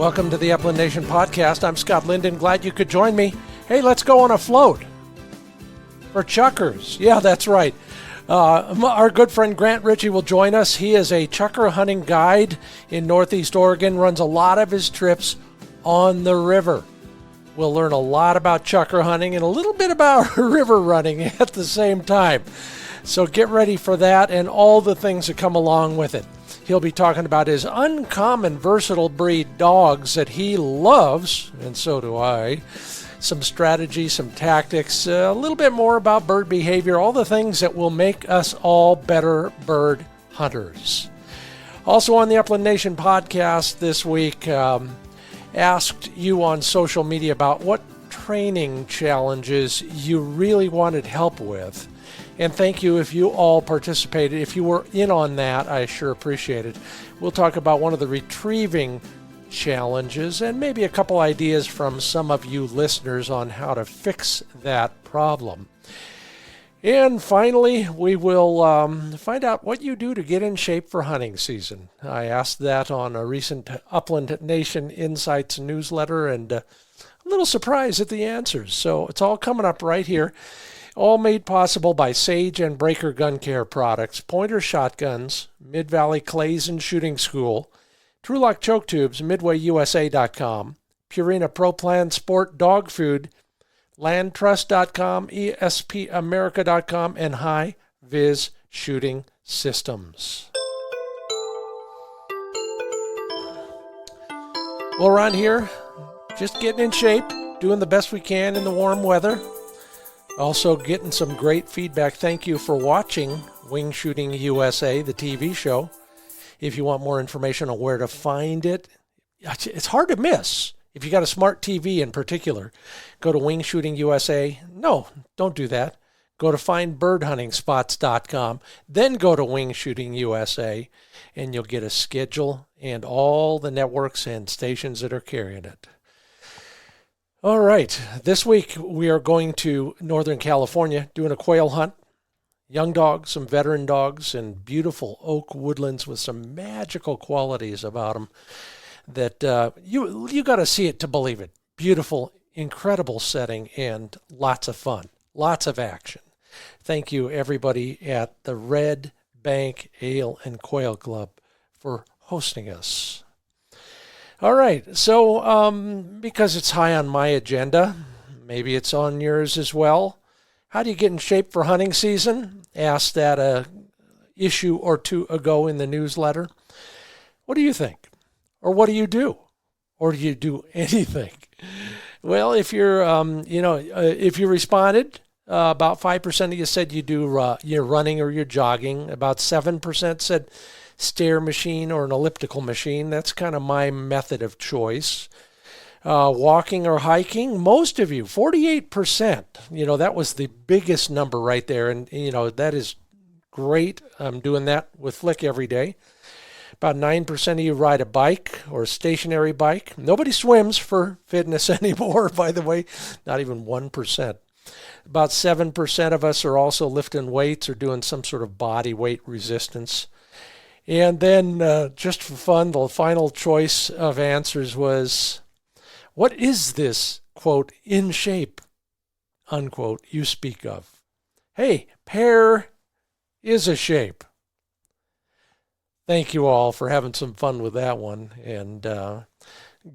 Welcome to the Upland Nation podcast. I'm Scott Linden. Glad you could join me. Hey, let's go on a float for chukars. Yeah, that's right. Our good friend Grant Richie will join us. He is a chukar hunting guide in Northeast Oregon, runs a lot of his trips on the river. We'll learn a lot about chukar hunting and a little bit about river running at the same time. So get ready for that and all the things that come along with it. He'll be talking about his uncommon versatile breed dogs that he loves, and so do I. Some strategy, some tactics, a little bit more about bird behavior, all the things that will make us all better bird hunters. Also on the Upland Nation podcast this week, asked you on social media about what training challenges you really wanted help with. And thank you if you all participated. If you were in on that, I sure appreciate it. We'll talk about one of the retrieving challenges and maybe a couple ideas from some of you listeners on how to fix that problem. And finally, we will find out what you do to get in shape for hunting season. I asked that on a recent Upland Nation Insights newsletter, and a little surprised at the answers. So it's all coming up right here. All made possible by Sage and Breaker Gun Care products, Pointer Shotguns, Mid-Valley Clays and Shooting School, TrueLock Choke Tubes, MidwayUSA.com, Purina Pro Plan Sport Dog Food, LandTrust.com, ESPAmerica.com, and High Viz Shooting Systems. Well, around here, just getting in shape, doing the best we can in the warm weather. Also getting some great feedback. Thank you for watching Wing Shooting USA, the TV show. If you want more information on where to find it, it's hard to miss. If you got a smart TV in particular, go to Wing Shooting USA. No, don't do that. Go to findbirdhuntingspots.com. Then go to Wing Shooting USA, and you'll get a schedule and all the networks and stations that are carrying it. All right, this week we are going to Northern California doing a quail hunt. Young dogs, some veteran dogs, and beautiful oak woodlands with some magical qualities about them that you got to see it to believe it. Beautiful, incredible setting, and lots of fun, lots of action. Thank you, everybody at the Red Bank Ale and Quail Club for hosting us. All right, so because it's high on my agenda, maybe it's on yours as well. How do you get in shape for hunting season? Asked that a issue or two ago in the newsletter. What do you think? Or what do you do? Or do you do anything? Well, if you're, if you responded, about 5% of you said you do you're running or you're jogging. About 7% said stair machine or an elliptical machine. That's kind of my method of choice. Walking or hiking, most of you, 48%, that was the biggest number right there. And, that is great. I'm doing that with Flick every day. About 9% of you ride a bike or a stationary bike. Nobody swims for fitness anymore, by the way, not even 1%. About 7% of us are also lifting weights or doing some sort of body weight resistance. And then just for fun, the final choice of answers was, what is this, quote, in shape, unquote, you speak of? Hey, Pear is a shape. Thank you all for having some fun with that one. And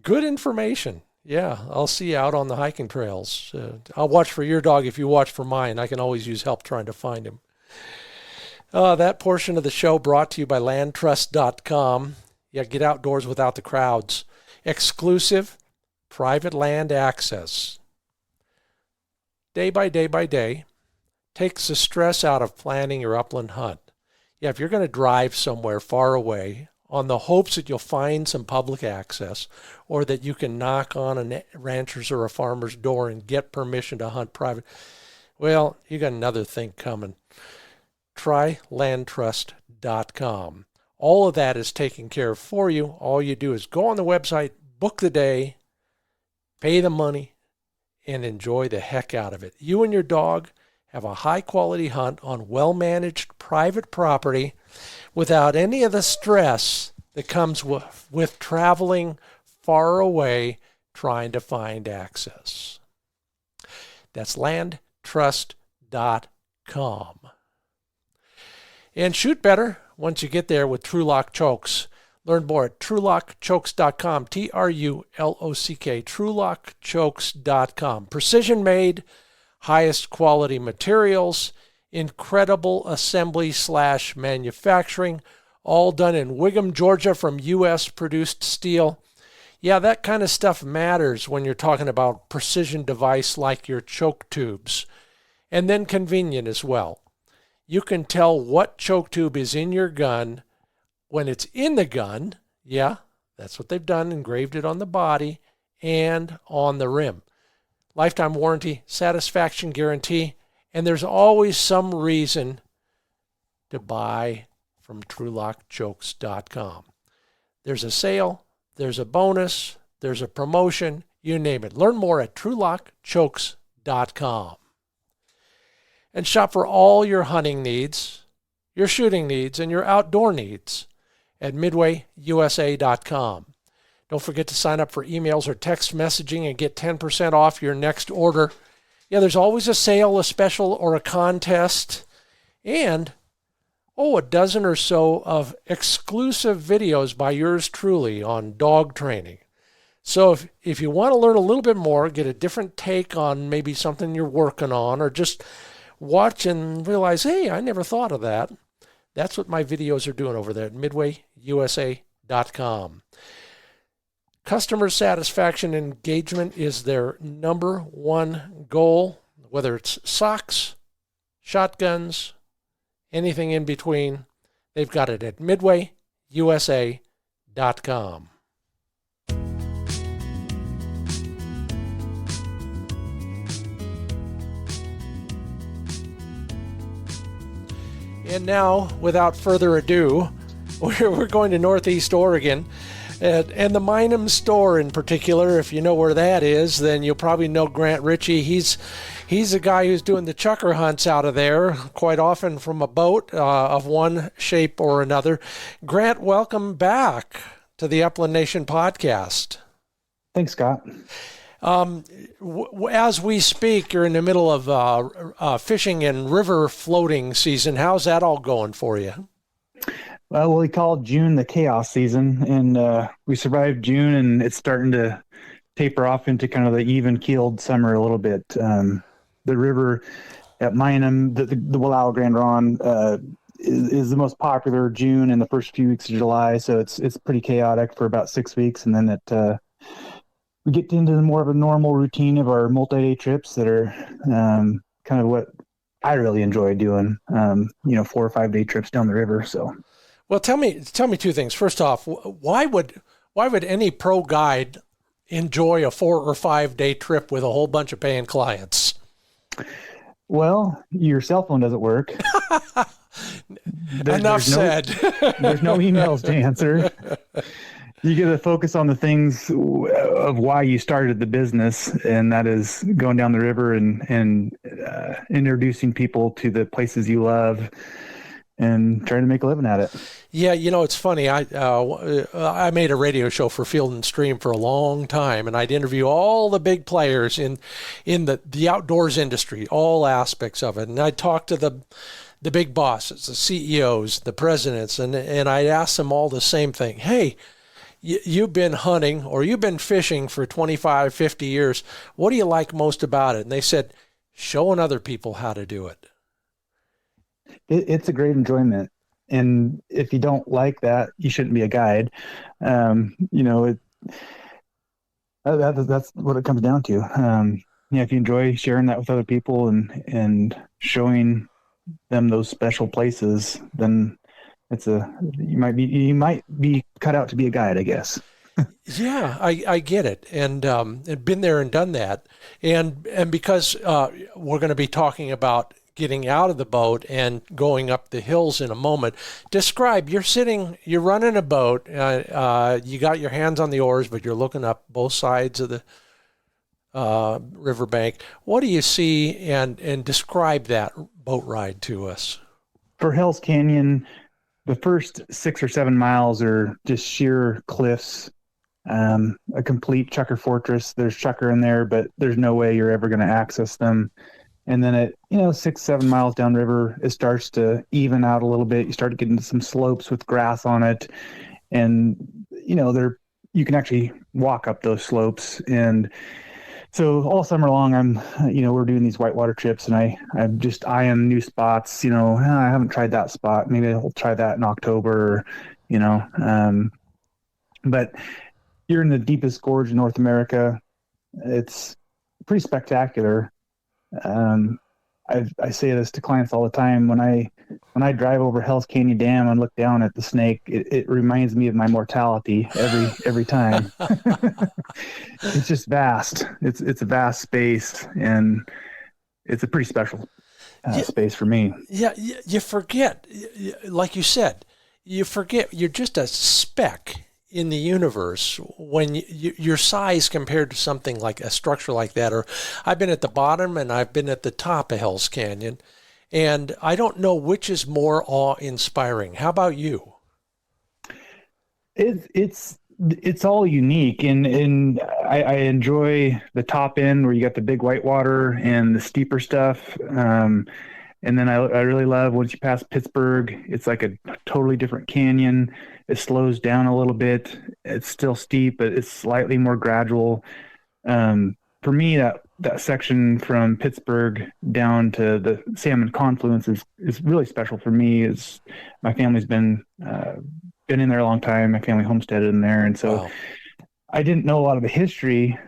good information. Yeah, I'll see you out on the hiking trails. I'll watch for your dog if you watch for mine. I can always use help trying to find him. That portion of the show brought to you by LandTrust.com. Yeah, get outdoors without the crowds. Exclusive private land access. Day by day, takes the stress out of planning your upland hunt. Yeah, if you're going to drive somewhere far away on the hopes that you'll find some public access or that you can knock on a rancher's or a farmer's door and get permission to hunt private, well, you got another thing coming. Try landtrust.com. All of that is taken care of for you. All you do is go on the website, book the day, pay the money, and enjoy the heck out of it. You and your dog have a high-quality hunt on well-managed private property without any of the stress that comes with traveling far away trying to find access. That's landtrust.com. And shoot better once you get there with TruLock Chokes. Learn more at trulockchokes.com, Trulock, trulockchokes.com. Precision made, highest quality materials, incredible assembly / manufacturing, all done in Wiggum, Georgia from U.S. produced steel. Yeah, that kind of stuff matters when you're talking about precision device like your choke tubes. And then convenient as well. You can tell what choke tube is in your gun when it's in the gun. Yeah, that's what they've done, engraved it on the body and on the rim. Lifetime warranty, satisfaction guarantee, and there's always some reason to buy from trulockchokes.com. There's a sale, there's a bonus, there's a promotion, you name it. Learn more at trulockchokes.com. And shop for all your hunting needs, your shooting needs, and your outdoor needs at midwayusa.com. Don't forget to sign up for emails or text messaging and get 10% off your next order. Yeah, there's always a sale, a special, or a contest. And, a dozen or so of exclusive videos by yours truly on dog training. So if you want to learn a little bit more, get a different take on maybe something you're working on, or just watch and realize, hey, I never thought of that. That's what my videos are doing over there at midwayusa.com. Customer satisfaction and engagement is their number one goal, whether it's socks, shotguns, anything in between. They've got it at midwayusa.com. And now, without further ado, we're going to Northeast Oregon. And the Minham store in particular, if you know where that is, then you'll probably know Grant Richie. He's a guy who's doing the chukar hunts out of there, quite often from a boat of one shape or another. Grant, welcome back to the Upland Nation podcast. Thanks, Scott. As we speak, you're in the middle of fishing and river floating season. How's that all going for you? Well, we call June the chaos season, and we survived June, and it's starting to taper off into kind of the even-keeled summer a little bit. The river at Minham, the Wallowa Grand Ronde, is the most popular June and the first few weeks of July, so it's pretty chaotic for about 6 weeks, and then we get into more of a normal routine of our multi-day trips that are kind of what I really enjoy doing. 4 or 5 day trips down the river. So, well, tell me two things. First off, why would any pro guide enjoy a 4 or 5 day trip with a whole bunch of paying clients? Well, your cell phone doesn't work. Enough said. There's no emails to answer. You get to focus on the things of why you started the business, and that is going down the river and introducing people to the places you love and trying to make a living at it. Yeah, it's funny. I made a radio show for Field and Stream for a long time, and I'd interview all the big players in the outdoors industry, all aspects of it, and I'd talk to the big bosses, the CEOs, the presidents, and I'd ask them all the same thing. Hey, you've been hunting or you've been fishing for 25, 50 years. What do you like most about it? And they said, showing other people how to do it. It's a great enjoyment. And if you don't like that, you shouldn't be a guide. That's what it comes down to. If you enjoy sharing that with other people and showing them those special places, then you might be cut out to be a guide, I guess. Yeah, I get it, and been there and done that, and because we're going to be talking about getting out of the boat and going up the hills in a moment. Describe, you're running a boat, you got your hands on the oars, but you're looking up both sides of the riverbank. What do you see, and describe that boat ride to us? For Hell's Canyon, the first 6 or 7 miles are just sheer cliffs, a complete chukar fortress. There's chukar in there, but there's no way you're ever going to access them. And then at 6-7 miles downriver, it starts to even out a little bit. You start getting some slopes with grass on it, and you can actually walk up those slopes. And so all summer long, we're doing these whitewater trips, and I'm just eyeing new spots. I haven't tried that spot. Maybe I'll try that in October. But you're in the deepest gorge in North America. It's pretty spectacular. I say this to clients all the time. When I drive over Hell's Canyon Dam and look down at the snake, it reminds me of my mortality every time. It's just vast. It's a vast space, and it's a pretty special space for me. Yeah, you forget, like you said, you forget you're just a speck in the universe when your size compared to something like a structure like that. Or I've been at the bottom and I've been at the top of Hell's Canyon, and I don't know which is more awe-inspiring. How about you? It's all unique, and I enjoy the top end where you got the big whitewater and the steeper stuff. And then I really love once you pass Pittsburgh, it's like a totally different canyon. It slows down a little bit. It's still steep, but it's slightly more gradual. For me, that section from Pittsburgh down to the Salmon Confluence is really special for me. My family's been in there a long time. My family homesteaded in there, and so wow. I didn't know a lot of the history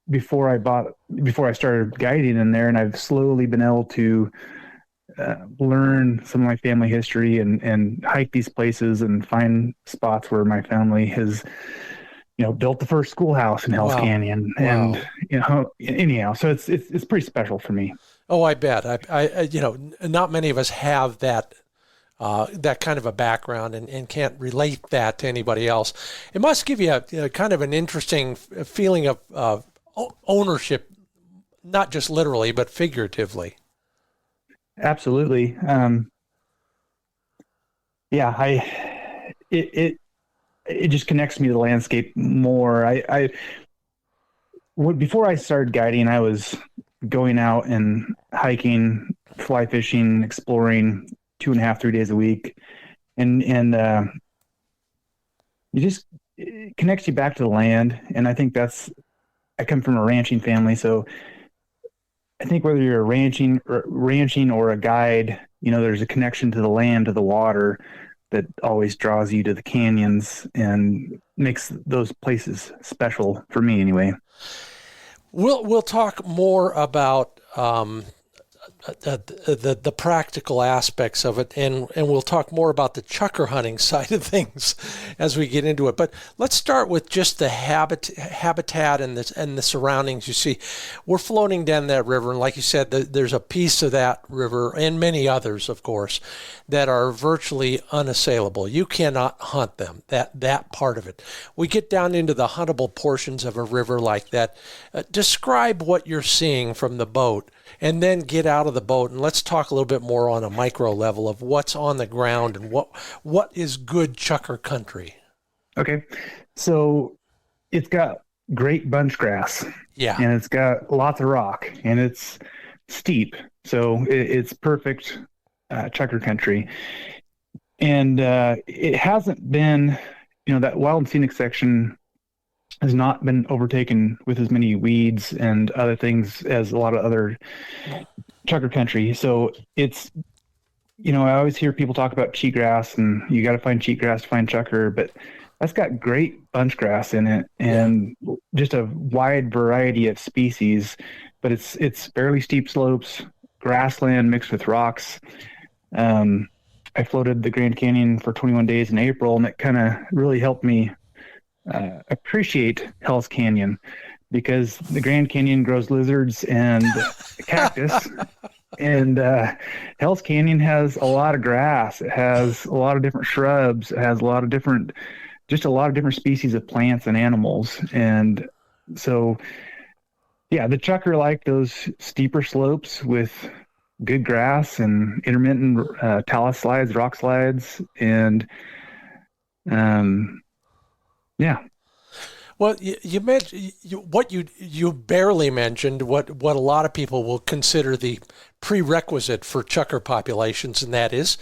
before I started guiding in there, and I've slowly been able to learn some of my family history and hike these places and find spots where my family has, built the first schoolhouse in Hell's Canyon. Wow. And, anyhow, so it's pretty special for me. Oh, I bet. I not many of us have that kind of a background and can't relate that to anybody else. It must give you a kind of an interesting feeling of ownership, not just literally, but figuratively. Absolutely. It just connects me to the landscape more. Before I started guiding, I was going out and hiking, fly fishing, exploring 2.5-3 days a week. And it connects you back to the land. And I think I come from a ranching family. So I think whether you're ranching or a guide, there's a connection to the land, to the water that always draws you to the canyons and makes those places special for me anyway. We'll talk more about the practical aspects of it, and we'll talk more about the chukar hunting side of things as we get into it. But let's start with just the habitat and the surroundings. You see, we're floating down that river, and like you said, there's a piece of that river and many others, of course, that are virtually unassailable. You cannot hunt them. That part of it. We get down into the huntable portions of a river like that. Describe what you're seeing from the boat, and then get out of the boat, and let's talk a little bit more on a micro level of what's on the ground and what is good chukar country. Okay, so it's got great bunch grass, and it's got lots of rock, and it's steep, so it's perfect chukar country. And it hasn't been, that wild and scenic section has not been overtaken with as many weeds and other things as a lot of other chukar country. So it's, I always hear people talk about cheatgrass, and you got to find cheatgrass to find chukar, but that's got great bunch grass in it and just a wide variety of species. But it's fairly steep slopes, grassland mixed with rocks. I floated the Grand Canyon for 21 days in April, and it kind of really helped me appreciate Hell's Canyon, because the Grand Canyon grows lizards and cactus, and Hell's Canyon has a lot of grass. It has a lot of different shrubs. It has a lot of different species of plants and animals. And so, the chukar like those steeper slopes with good grass and intermittent talus slides, rock slides, and Well, you mentioned what you barely mentioned what a lot of people will consider the prerequisite for chukar populations, and that is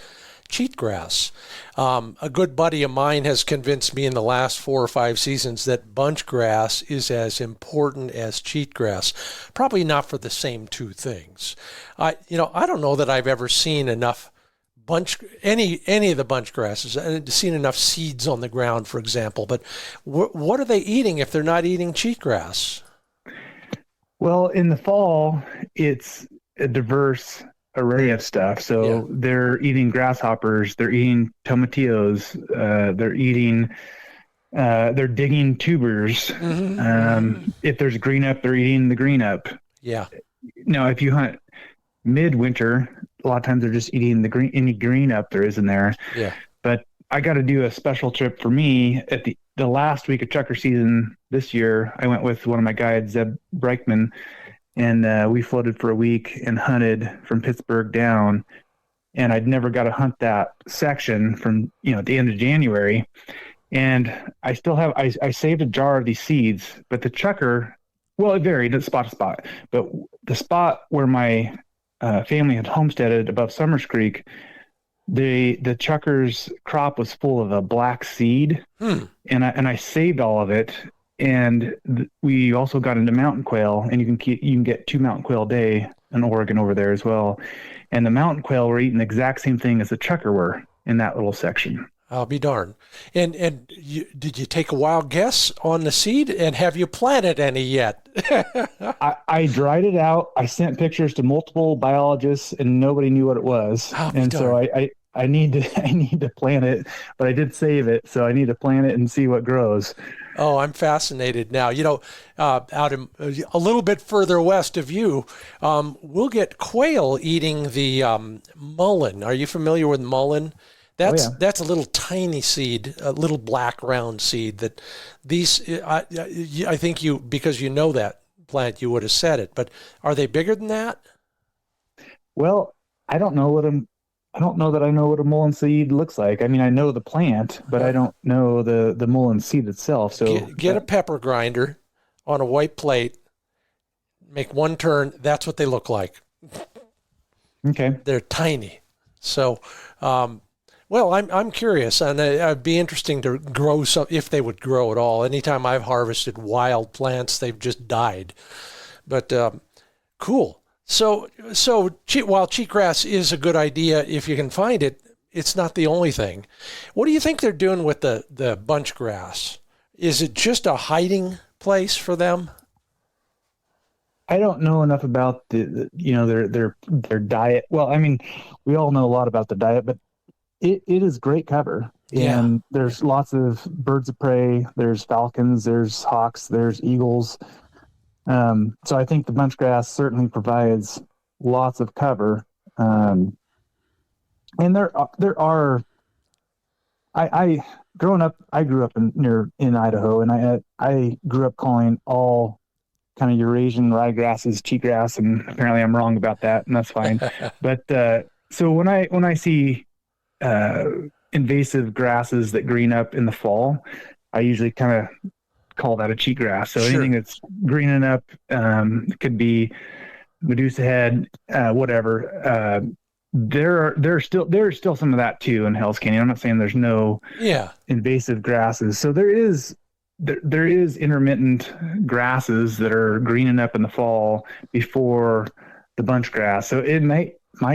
cheatgrass. A good buddy of mine has convinced me in the last 4 or 5 seasons that bunch grass is as important as cheatgrass. Probably not for the same two things. I don't know that I've ever seen enough any of the bunch grasses. I've seen enough seeds on the ground, for example. But what are they eating if they're not eating cheatgrass? Well, in the fall, it's a diverse array of stuff. So they're eating grasshoppers, they're eating tomatillos, they're digging tubers. If there's green up, they're eating the green up. Yeah. Now, if you hunt midwinter, a lot of times they're just eating any green up there is in there. Yeah. But I got to do a special trip for me at the last week of chukar season this year. I went with one of my guides, Zeb Breichman, and we floated for a week and hunted from Pittsburgh down. And I'd never got to hunt that section from, at the end of January. And I still have, I saved a jar of these seeds, but the chukar, well, it varied spot to spot, but the spot where my family had homesteaded above Summers Creek, the chukar's crop was full of a black seed, and I saved all of it. And we also got into mountain quail, and you can get 2 mountain quail a day in Oregon over there as well. And the mountain quail were eating the exact same thing as the chukar were in that little section. I'll be darned. And did you take a wild guess on the seed, and have you planted any yet? I dried it out. I sent pictures to multiple biologists, and nobody knew what it was. And so I need to plant it, but I did save it, so I need to plant it and see what grows. Oh, I'm fascinated now. Out in, a little bit further west of you, we'll get quail eating the mullein. Are you familiar with mullein? That's a little tiny seed, a little black round seed that these, I think because you know that plant, you would have said it, but are they bigger than that? Well, I don't know that I know what a mullein seed looks like. I mean, I know the plant, but I don't know the mullein seed itself. So get a pepper grinder on a white plate, make one turn. That's what they look like. Okay. They're tiny. So, well, I'm curious, and it'd be interesting to grow some, if they would grow at all. Anytime I've harvested wild plants, they've just died. But cool. So while cheatgrass is a good idea if you can find it, it's not the only thing. What do you think they're doing with the bunch grass? Is it just a hiding place for them? I don't know enough about their diet. Well, I mean, we all know a lot about the diet, but it is great cover. And there's lots of birds of prey. There's falcons, there's hawks, there's eagles. So I think the bunch grass certainly provides lots of cover. And there are, I growing up, I grew up in Idaho, and I grew up calling all kind of Eurasian ryegrasses cheatgrass, and apparently I'm wrong about that, and that's fine. But so when I see invasive grasses that green up in the fall, I usually kind of call that a cheatgrass. So anything that's greening up, could be Medusa head, whatever. There's still some of that too in Hell's Canyon. I'm not saying there's no invasive grasses. So there is intermittent grasses that are greening up in the fall before the bunch grass. So it might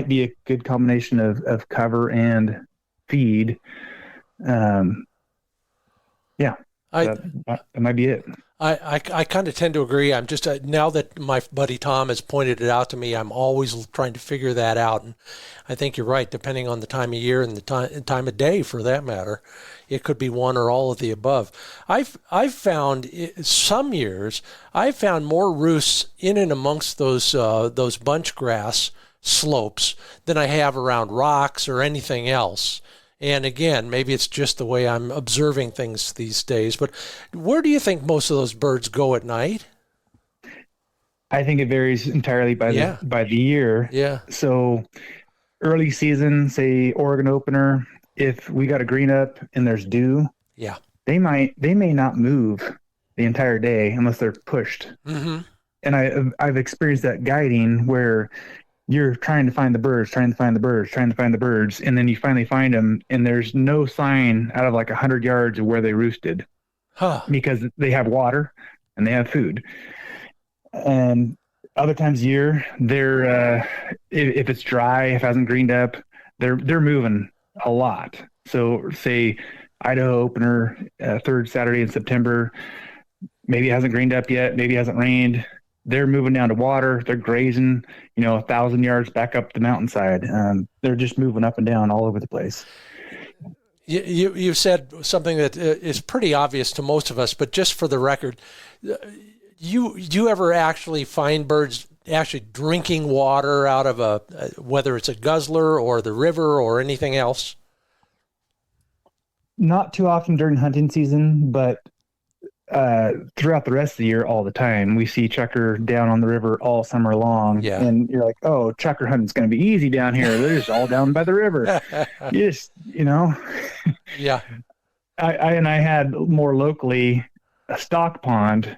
be a good combination of cover and feed. That might be it. I kind of tend to agree. I'm just now that my buddy Tom has pointed it out to me, I'm always trying to figure that out. And I think you're right. Depending on the time of year and the time of day, for that matter, it could be one or all of the above. I've found some years I've found more roosts in and amongst those bunch grass slopes than I have around rocks or anything else. And again, maybe it's just the way I'm observing things these days, but where do you think most of those birds go at night? I think it varies entirely by the year. Yeah. So early season, say Oregon opener, if we got a green up and there's dew, they may not move the entire day unless they're pushed. Mm-hmm. And I've experienced that guiding where you're trying to find the birds, trying to find the birds, trying to find the birds, and then you finally find them, and there's no sign out of like 100 yards of where they roosted Huh. because they have water and they have food. And other times a year, they're if it's dry, if it hasn't greened up, they're moving a lot. So say Idaho opener, third Saturday in September, maybe it hasn't greened up yet, maybe it hasn't rained. They're moving down to water. They're grazing, 1,000 yards back up the mountainside. They're just moving up and down all over the place. You've said something that is pretty obvious to most of us, but just for the record, you ever actually find birds actually drinking water out of whether it's a guzzler or the river or anything else? Not too often during hunting season, but throughout the rest of the year, all the time, we see chukar down on the river all summer long. Yeah. And you're like, oh, chukar hunting's going to be easy down here. They're just all down by the river. You just, Yeah. I had more locally a stock pond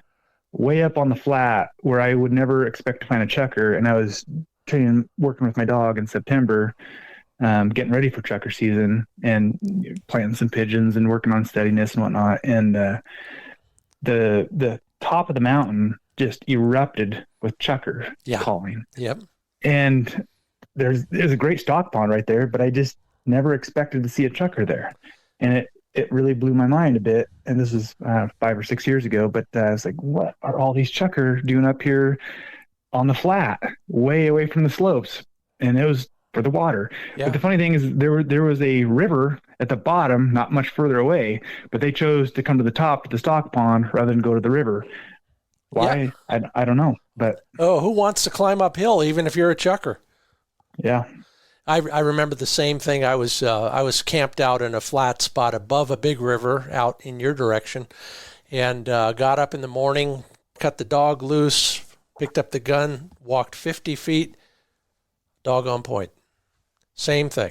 way up on the flat where I would never expect to find a chukar. And I was working with my dog in September, getting ready for chukar season and planting some pigeons and working on steadiness and whatnot. And the top of the mountain just erupted with chukar calling. Yep. And there's a great stock pond right there, but I just never expected to see a chukar there. And it really blew my mind a bit. And this was 5 or 6 years ago, but I was like, what are all these chukar doing up here on the flat, way away from the slopes? And it was for the water. Yeah. But the funny thing is there was a river at the bottom, not much further away, but they chose to come to the top of the stock pond rather than go to the river. Why? Yeah. I don't know. But who wants to climb uphill even if you're a chukar? Yeah. I remember the same thing. I was camped out in a flat spot above a big river out in your direction, and got up in the morning, cut the dog loose, picked up the gun, walked 50 feet, dog on point. Same thing.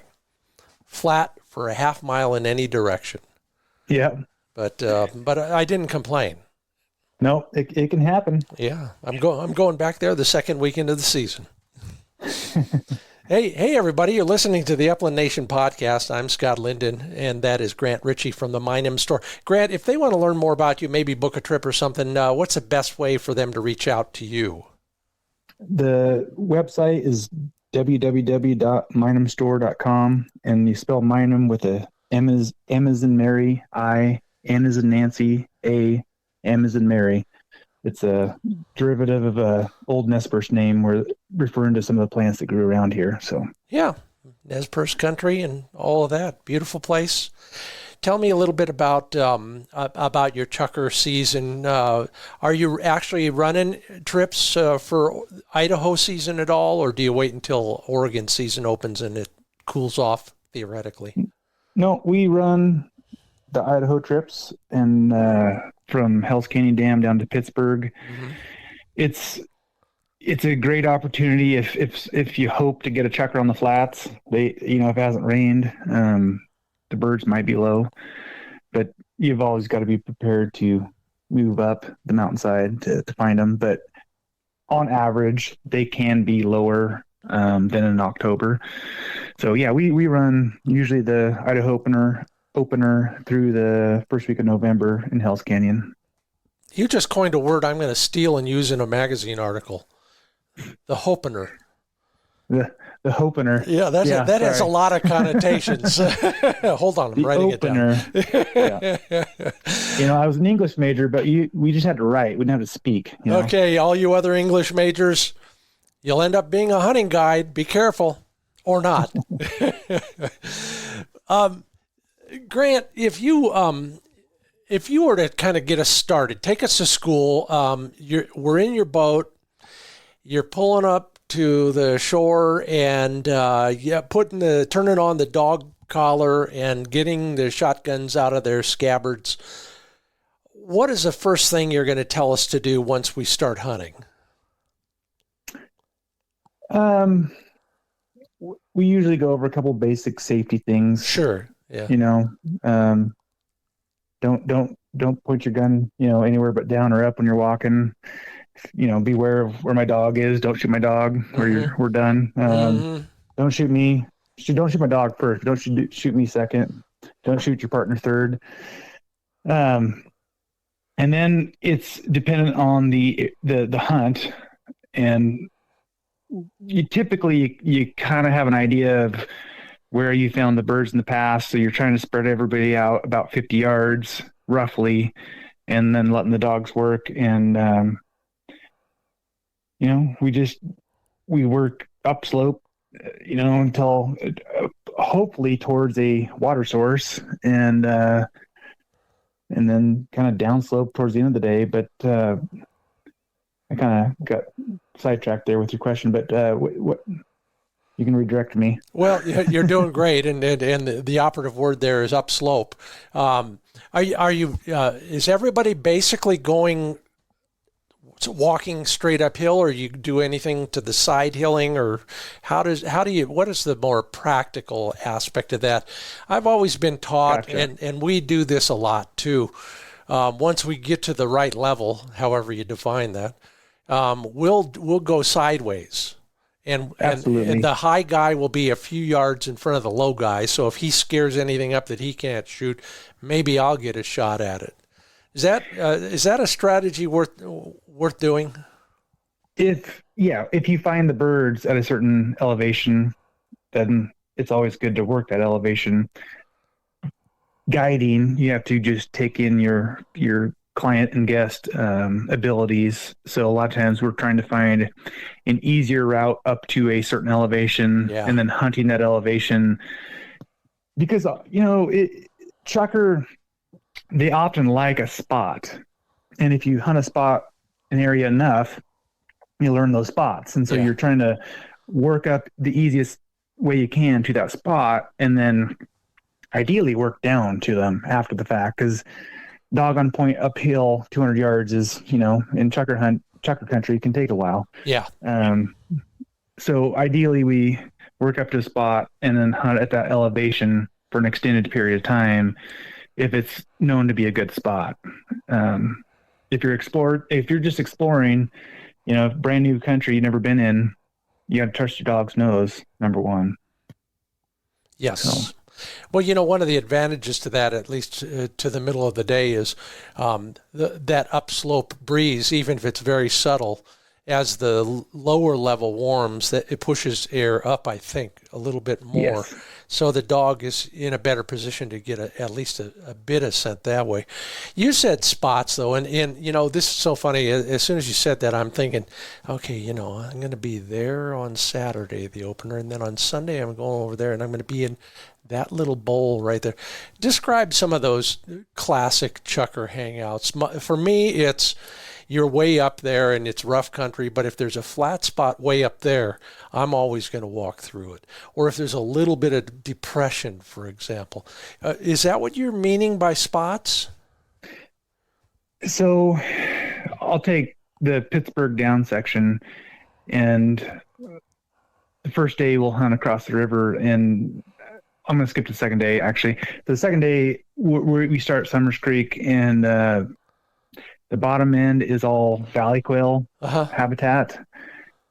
Flat for a half mile in any direction. Yeah. But I didn't complain. No, it can happen. Yeah. I'm going back there the second weekend of the season. Hey, everybody, you're listening to the Upland Nation podcast. I'm Scott Linden, and that is Grant Richie from the Minem store. Grant, if they want to learn more about you, maybe book a trip or something, what's the best way for them to reach out to you? The website is www.minemstore.com, and you spell Minem with a M as in Mary, I, N as in Nancy, A, M as in Mary. It's a derivative of a old Nez Perce name. We're referring to some of the plants that grew around here. So yeah, Nez Perce country and all of that. Beautiful place. Tell me a little bit about your chukar season. Are you actually running trips for Idaho season at all, or do you wait until Oregon season opens and it cools off theoretically? No, we run the Idaho trips and from Hell's Canyon Dam down to Pittsburgh. Mm-hmm. It's a great opportunity if you hope to get a chukar on the flats. If it hasn't rained, the birds might be low, but you've always got to be prepared to move up the mountainside to find them. But on average, they can be lower than in October. So yeah, we run usually the Idaho opener through the first week of November in Hell's Canyon. You just coined a word I'm going to steal and use in a magazine article. The hopener. The hopener. Yeah, that has a lot of connotations. Hold on, I'm writing opener. It down. Yeah. I was an English major, but we just had to write. We didn't have to speak. Okay, all you other English majors, you'll end up being a hunting guide. Be careful, or not. Grant, if you were to kind of get us started, take us to school. We're in your boat. You're pulling up to the shore and turning on the dog collar and getting the shotguns out of their scabbards. What is the first thing you're going to tell us to do once we start hunting? We usually go over a couple basic safety things. Sure. Yeah. don't point your gun, anywhere but down or up when you're walking. Beware of where my dog is. Don't shoot my dog we're done. Don't shoot me. Don't shoot my dog first. Don't shoot me second. Don't shoot your partner third. And then it's dependent on the hunt, and you kind of have an idea of where you found the birds in the past. So you're trying to spread everybody out about 50 yards roughly, and then letting the dogs work. And we work upslope, until hopefully towards a water source, and then kind of downslope towards the end of the day. But I kind of got sidetracked there with your question, but what you can redirect me. Well, you're doing great, and the operative word there is upslope. Is everybody basically walking straight uphill, or you do anything to the side hilling, or what is the more practical aspect of that? I've always been taught, gotcha. and we do this a lot too. Once we get to the right level, however you define that, we'll go sideways. And the high guy will be a few yards in front of the low guy. So if he scares anything up that he can't shoot, maybe I'll get a shot at it. Is that a strategy worth doing? If you find the birds at a certain elevation, then it's always good to work that elevation. Guiding, you have to just take in your client and guest abilities. So a lot of times we're trying to find an easier route up to a certain elevation, and then hunting that elevation, because chukar, they often like a spot, and if you hunt an area enough, you learn those spots, and so you're trying to work up the easiest way you can to that spot, and then ideally work down to them after the fact, because dog on point uphill 200 yards is, in chukar country, can take a while. So ideally we work up to a spot and then hunt at that elevation for an extended period of time if it's known to be a good spot. If you're just exploring, brand new country you've never been in, you got to trust your dog's nose, number one. Yes. So. Well, one of the advantages to that, at least to the middle of the day, is that upslope breeze, even if it's very subtle, as the lower level warms, that it pushes air up, I think, a little bit more. Yes. So the dog is in a better position to get at least a bit of scent that way. You said spots, though, and this is so funny. As soon as you said that, I'm thinking, okay, I'm going to be there on Saturday, the opener, and then on Sunday I'm going over there, and I'm going to be in that little bowl right there. Describe some of those classic chukar hangouts. For me, it's you're way up there and it's rough country, but if there's a flat spot way up there, I'm always going to walk through it. Or if there's a little bit of depression, for example. Is that what you're meaning by spots? So I'll take the Pittsburgh down section, and the first day we'll hunt across the river, and I'm going to skip to the second day, actually. The second day, we start Summers Creek, and the bottom end is all valley quail habitat.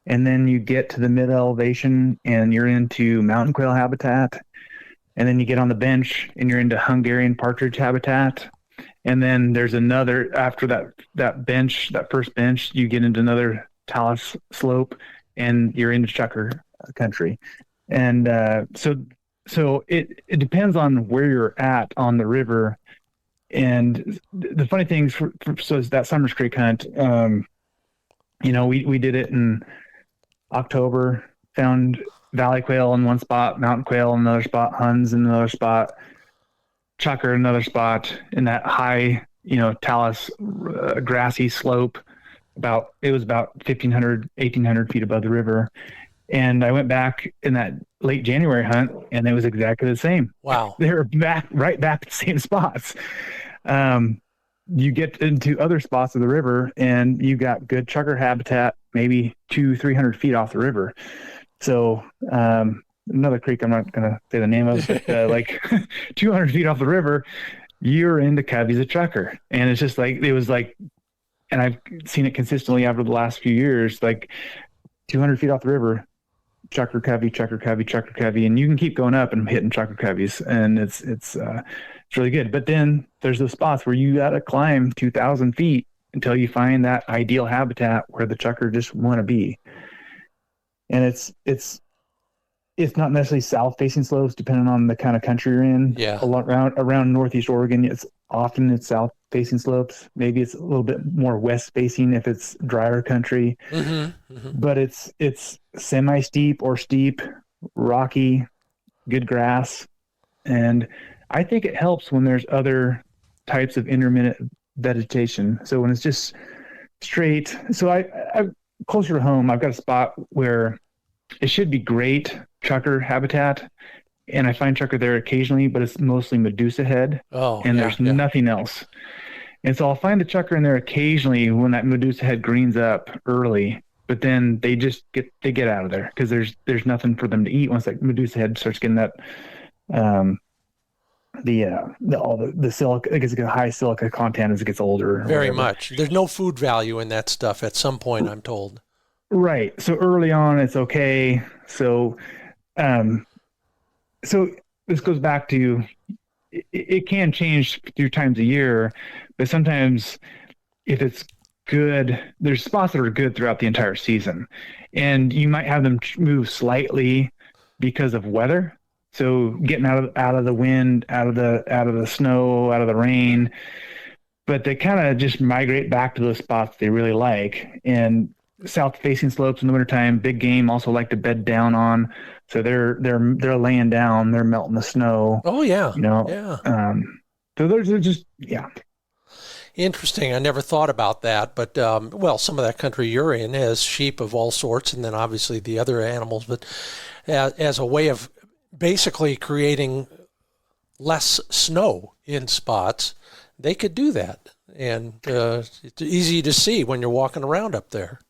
And then you get to the mid-elevation, and you're into mountain quail habitat. And then you get on the bench, and you're into Hungarian partridge habitat. And then there's another, after that first bench, you get into another talus slope, and you're into chukar country. And so it depends on where you're at on the river. And the funny thing is that Summers Creek hunt, we did it in October, found valley quail in one spot, mountain quail in another spot, huns in another spot, chukar in another spot, in that high, talus, grassy slope. It was about 1,500, 1,800 feet above the river. And I went back in that late January hunt, and it was exactly the same. Wow. They were right back at the same spots. You get into other spots of the river, and you got good chukar habitat, maybe 200-300 feet off the river. So another creek I'm not going to say the name of, but like 200 feet off the river, you're into Covey's a Chukar. And it's just like, it was like, and I've seen it consistently over the last few years, like 200 feet off the river, Chukar Covey, Chukar Covey, Chukar Covey, and you can keep going up and hitting Chukar Coveys, and it's really good. But then there's those spots where you got to climb 2,000 feet until you find that ideal habitat where the Chukar just want to be. And it's not necessarily south facing slopes, depending on the kind of country you're in. Yeah. Around Northeast Oregon, it's south facing slopes. Maybe it's a little bit more west facing if it's drier country. But it's semi steep or steep, rocky, good grass. And I think it helps when there's other types of intermittent vegetation. So when it's just straight, so I closer to home, I've got a spot where it should be great Chukar habitat, and I find Chukar there occasionally, but it's mostly Medusa head, and there's nothing else. And so I'll find the Chukar in there occasionally when that Medusa head greens up early, but then they just get out of there because there's nothing for them to eat once that Medusa head starts getting that the silica. It gets a high silica content as it gets older. Very much. There's no food value in that stuff at some point, I'm told. Right. So early on, it's okay. So this goes back to it can change through times of year, but sometimes if it's good, there's spots that are good throughout the entire season, and you might have them move slightly because of weather. So getting out of the wind, out of the snow, out of the rain, but they kind of just migrate back to those spots they really like. And south facing slopes in the wintertime, big game also like to bed down on. So they're laying down, they're melting the snow. Oh yeah. So there's just, Interesting. I never thought about that, but some of that country you're in has sheep of all sorts, and then obviously the other animals, but as a way of basically creating less snow in spots, they could do that. And it's easy to see when you're walking around up there.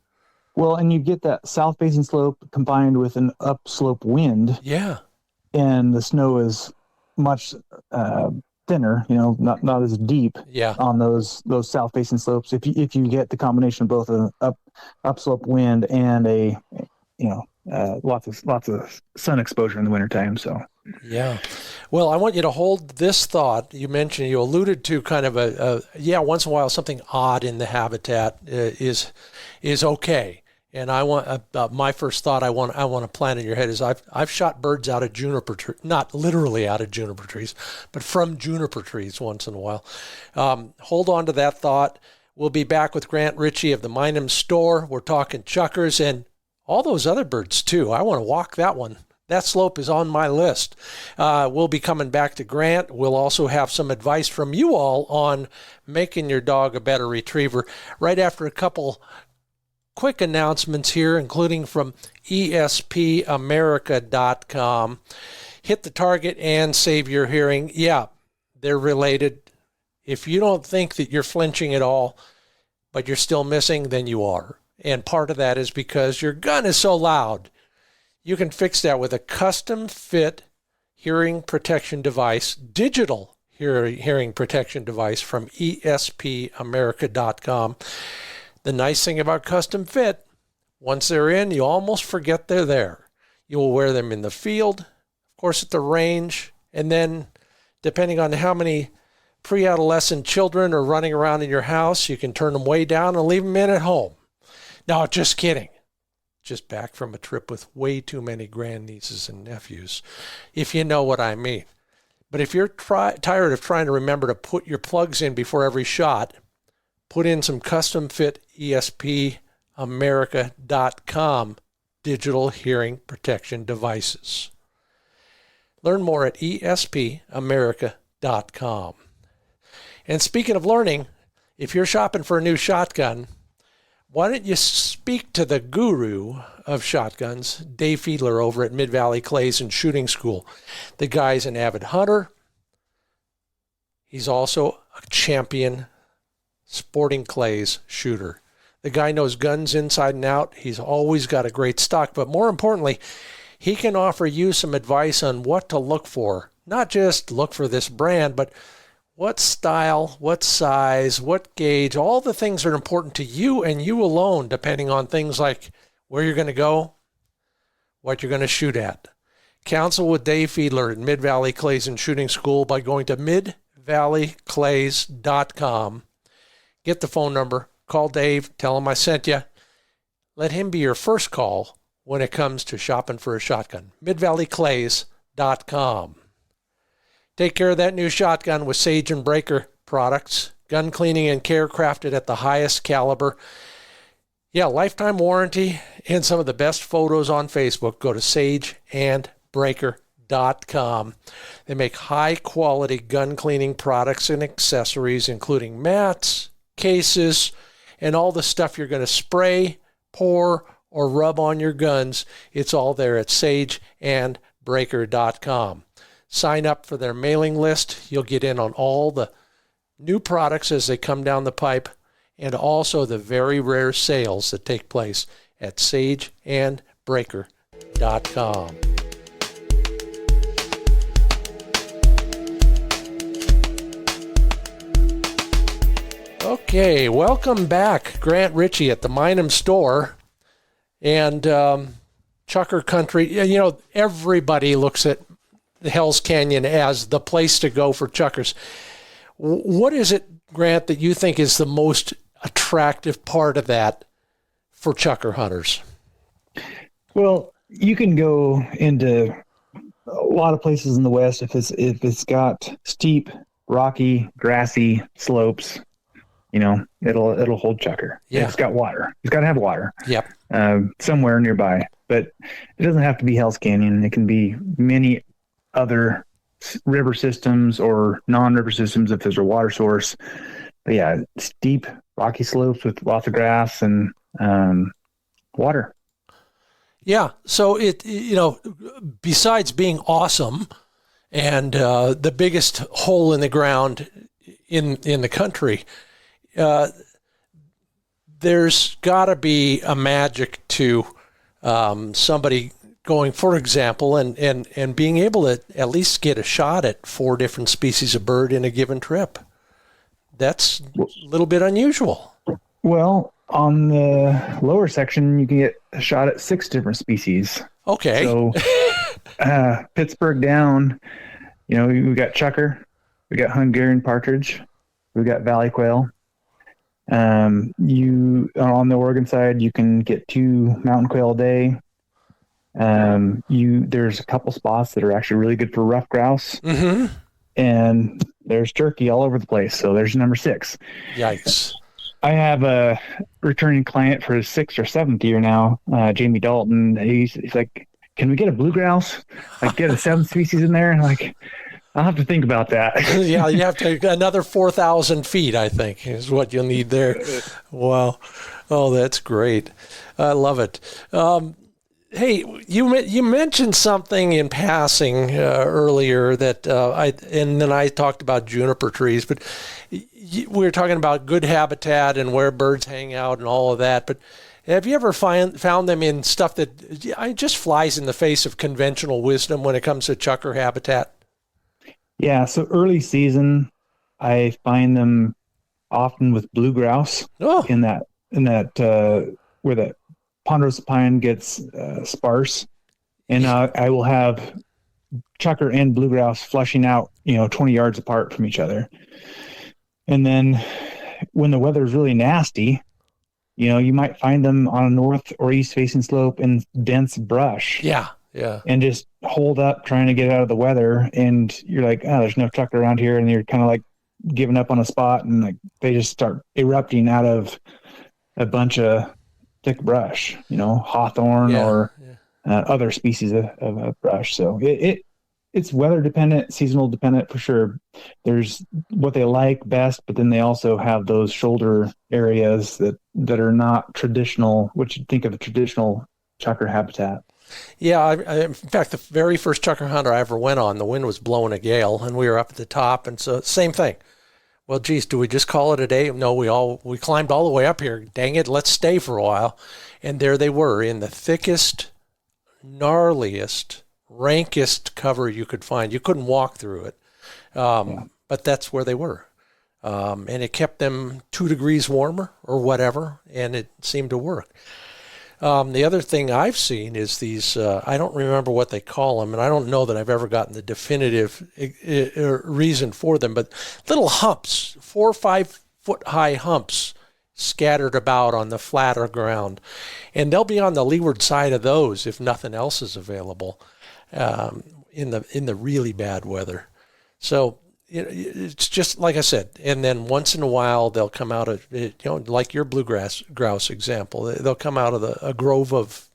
Well, and you get that south-facing slope combined with an upslope wind. Yeah. And the snow is much thinner, not as deep on those south-facing slopes. If you get the combination of both an upslope wind and a lots of sun exposure in the wintertime. So yeah. Well, I want you to hold this thought. You alluded to kind of once in a while something odd in the habitat is okay. And I want my first thought I want to plant in your head is I've shot birds out of juniper trees, not literally out of juniper trees, but from juniper trees once in a while. Hold on to that thought. We'll be back with Grant Richie of the Mineham Store. We're talking chukars and all those other birds too. I want to walk that one. That slope is on my list. We'll be coming back to Grant. We'll also have some advice from you all on making your dog a better retriever right after a couple quick announcements here, including from espamerica.com. Hit the target and save your hearing. Yeah, they're related. If you don't think that you're flinching at all, but you're still missing, then you are. And part of that is because your gun is so loud. You can fix that with a custom fit hearing protection device, digital hearing protection device from espamerica.com. The nice thing about custom fit, once they're in, you almost forget they're there. You will wear them in the field, of course at the range, and then depending on how many pre-adolescent children are running around in your house, you can turn them way down and leave them in at home. No, just kidding. Just back from a trip with way too many grandnieces and nephews, if you know what I mean. But if you're tired of trying to remember to put your plugs in before every shot, put in some custom fit espamerica.com digital hearing protection devices. Learn more at espamerica.com. And speaking of learning, if you're shopping for a new shotgun, why don't you speak to the guru of shotguns, Dave Fiedler over at Mid-Valley Clays and Shooting School. The guy's an avid hunter. He's also a champion sporting clays shooter. The guy knows guns inside and out. He's always got a great stock, but more importantly, he can offer you some advice on what to look for. Not just look for this brand, but what style, what size, what gauge, all the things are important to you and you alone, depending on things like where you're going to go, what you're going to shoot at. Counsel with Dave Fiedler at Mid-Valley Clays and Shooting School by going to midvalleyclays.com. Get the phone number, call Dave, tell him I sent you. Let him be your first call when it comes to shopping for a shotgun. midvalleyclays.com. Take care of that new shotgun with Sage and Breaker products. Gun cleaning and care crafted at the highest caliber. Yeah, lifetime warranty and some of the best photos on Facebook. Go to sageandbreaker.com. They make high-quality gun cleaning products and accessories, including mats, cases, and all the stuff you're going to spray, pour, or rub on your guns. It's all there at sageandbreaker.com. Sign up for their mailing list. You'll get in on all the new products as they come down the pipe, and also the very rare sales that take place at sageandbreaker.com. Okay, welcome back. Grant Richie at the Minham store and Chukar Country. You know, everybody looks at the Hell's Canyon as the place to go for chukars. What is it, Grant, that you think is the most attractive part of that for chukar hunters? Well, you can go into a lot of places in the West if it's got steep, rocky, grassy slopes. You know, it'll hold chukar. Yeah. It's got water. It's got to have water. Yep. Somewhere nearby. But it doesn't have to be Hell's Canyon. It can be many other river systems or non-river systems if there's a water source. But yeah, steep, rocky slopes with lots of grass and water. Yeah. So besides being awesome and the biggest hole in the ground in the country, there's got to be a magic to somebody going, for example, and being able to at least get a shot at 4 different species of bird in a given trip. That's a little bit unusual. Well, on the lower section, you can get a shot at 6 different species. Okay. So Pittsburgh down, we got chukar, we got Hungarian partridge, we got valley quail. On the Oregon side, you can get 2 mountain quail a day. There's a couple spots that are actually really good for ruffed grouse. Mm-hmm. And there's turkey all over the place. So there's number 6. Yikes. I have a returning client for his 6th or 7th year now, Jamie Dalton. He's like, can we get a blue grouse? Like get a 7th species in there? And like, I'll have to think about that. Yeah, you have to, another 4,000 feet, I think, is what you'll need there. Wow. Oh, that's great. I love it. Hey, you mentioned something in passing earlier that and then I talked about juniper trees, but we were talking about good habitat and where birds hang out and all of that. But have you ever found them in stuff that just flies in the face of conventional wisdom when it comes to chukar habitat? Yeah, so early season, I find them often with blue grouse in that where the ponderosa pine gets sparse, and I will have chukar and blue grouse flushing out 20 yards apart from each other. And then when the weather is really nasty, you might find them on a north or east facing slope in dense brush. Yeah And just hold up trying to get out of the weather, and you're like, oh, there's no chukar around here, and you're kind of like giving up on a spot, and like they just start erupting out of a bunch of thick brush, hawthorn or other species of brush. So it's weather dependent, seasonal dependent for sure. There's what they like best, but then they also have those shoulder areas that are not traditional, what you'd think of a traditional chukar habitat. Yeah, in fact, the very first chukar hunt I ever went on, the wind was blowing a gale, and we were up at the top, and so same thing. Well, geez, do we just call it a day? No, we climbed all the way up here. Dang it, let's stay for a while. And there they were in the thickest, gnarliest, rankest cover you could find. You couldn't walk through it. But but that's where they were. And it kept them 2 degrees warmer or whatever, and it seemed to work. The other thing I've seen is these, I don't remember what they call them, and I don't know that I've ever gotten the definitive reason for them, but little humps, 4 or 5 foot high humps scattered about on the flatter ground. And they'll be on the leeward side of those if nothing else is available in the really bad weather. So it's just like I said, and then once in a while they'll come out of, like your bluegrass grouse example, they'll come out of a grove of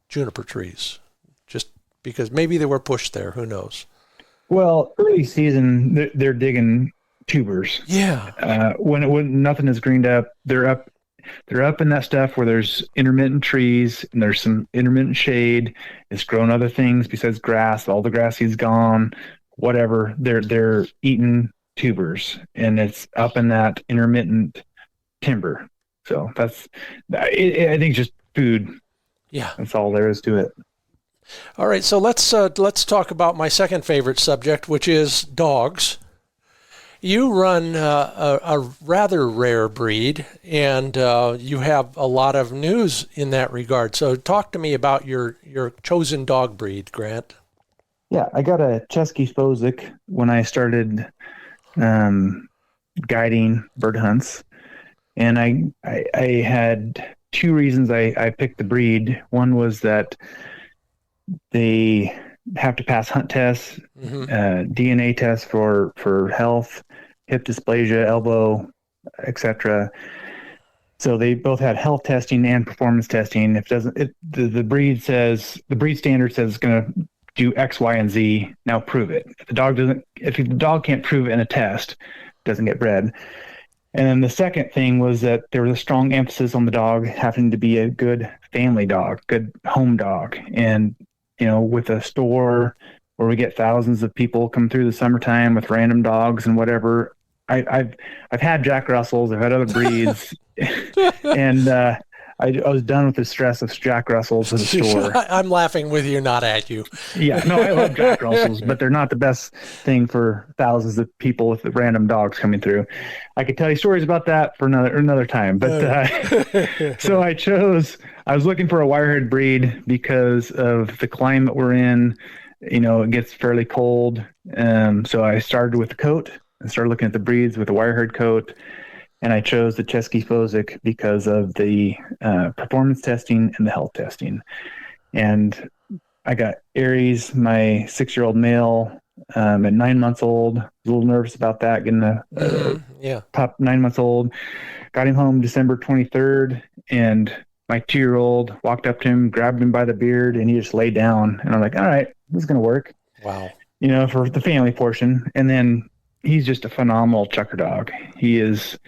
juniper trees, just because maybe they were pushed there. Who knows? Well, early season, they're digging tubers. Yeah. When nothing is greened up, they're up in that stuff where there's intermittent trees and there's some intermittent shade. It's grown other things besides grass. All the grass is gone. Whatever, they're eating tubers, and it's up in that intermittent timber. So I think just food. Yeah, that's all there is to it. All right, so let's talk about my second favorite subject, which is dogs. You run a rather rare breed, and you have a lot of news in that regard. So talk to me about your chosen dog breed, Grant. Yeah, I got a Cesky Fousek when I started guiding bird hunts, and I had 2 reasons I picked the breed. One was that they have to pass hunt tests, DNA tests for health, hip dysplasia, elbow, etc. So they both had health testing and performance testing. The breed standard says it's going to do X, Y, and Z. Now prove it. If the dog can't prove it in a test, it doesn't get bred. And then the second thing was that there was a strong emphasis on the dog having to be a good family dog, good home dog. And with a store where we get thousands of people come through the summertime with random dogs and whatever, I've had Jack Russells, I've had other breeds, and I was done with the stress of Jack Russells at the store. I'm laughing with you, not at you. Yeah, no, I love Jack Russells, but they're not the best thing for thousands of people with random dogs coming through. I could tell you stories about that for another time. But so I was looking for a wire-haired breed because of the climate we're in. It gets fairly cold. So I started with the coat and started looking at the breeds with a wire-haired coat. And I chose the Cesky Fousek because of the performance testing and the health testing. And I got Aries, my 6-year-old male, at 9 months old. A little nervous about that, getting a pup 9 months old. Got him home December 23rd, and my 2-year-old walked up to him, grabbed him by the beard, and he just laid down. And I'm like, all right, this is going to work. Wow. For the family portion. And then he's just a phenomenal chukar dog. He's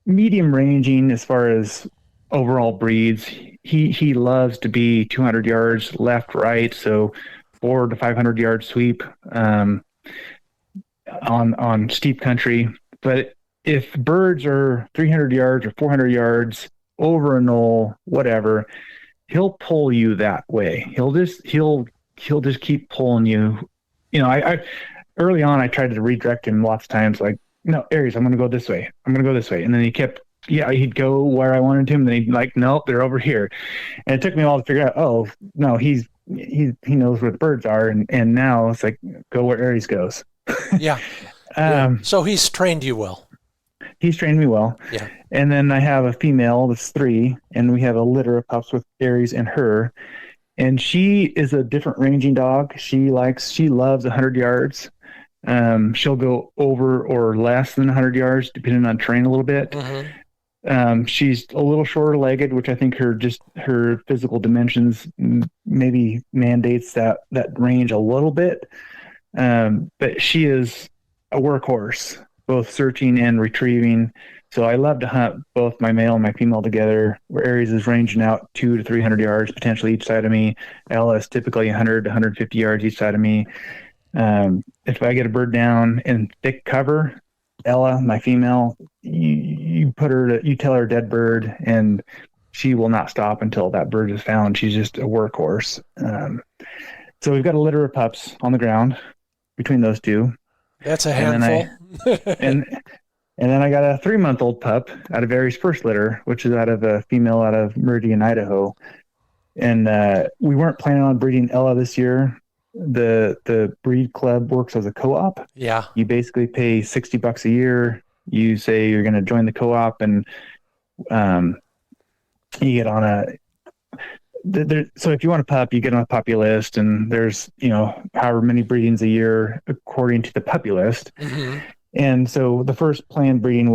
medium ranging as far as overall breeds. He loves to be 200 yards left, right, so 400 to 500 yard sweep on steep country. But if birds are 300 yards or 400 yards over a knoll, whatever, he'll pull you that way. He'll just keep pulling you. I early on I tried to redirect him lots of times, like, no, Aries, I'm going to go this way. I'm going to go this way. And then he'd go where I wanted him. Then he'd like, nope, they're over here. And it took me a while to figure out, oh, no, he knows where the birds are. And now it's like, go where Aries goes. Yeah. So he's trained you well. He's trained me well. Yeah. And then I have a female that's 3, and we have a litter of pups with Aries and her. And she is a different ranging dog. She loves 100 yards. She'll go over or less than 100 yards, depending on terrain a little bit. Mm-hmm. She's a little shorter legged, which I think her physical dimensions maybe mandates that range a little bit. But she is a workhorse, both searching and retrieving. So I love to hunt both my male and my female together, where Aries is ranging out 200 to 300 yards, potentially each side of me. Ella is typically 100 to 150 yards each side of me. If I get a bird down in thick cover, Ella, my female, you tell her dead bird, and she will not stop until that bird is found. She's just a workhorse. So we've got a litter of pups on the ground between those two. That's a And then handful. and then I got a 3-month-old pup out of Aries first litter, which is out of a female out of Meridian, Idaho. And we weren't planning on breeding Ella this year. The breed club works as a co-op. Yeah. You basically pay $60 a year. You say you're going to join the co-op, and you get on a. So if you want a pup, you get on a puppy list, and there's however many breedings a year according to the puppy list. Mm-hmm. And so the second planned breeding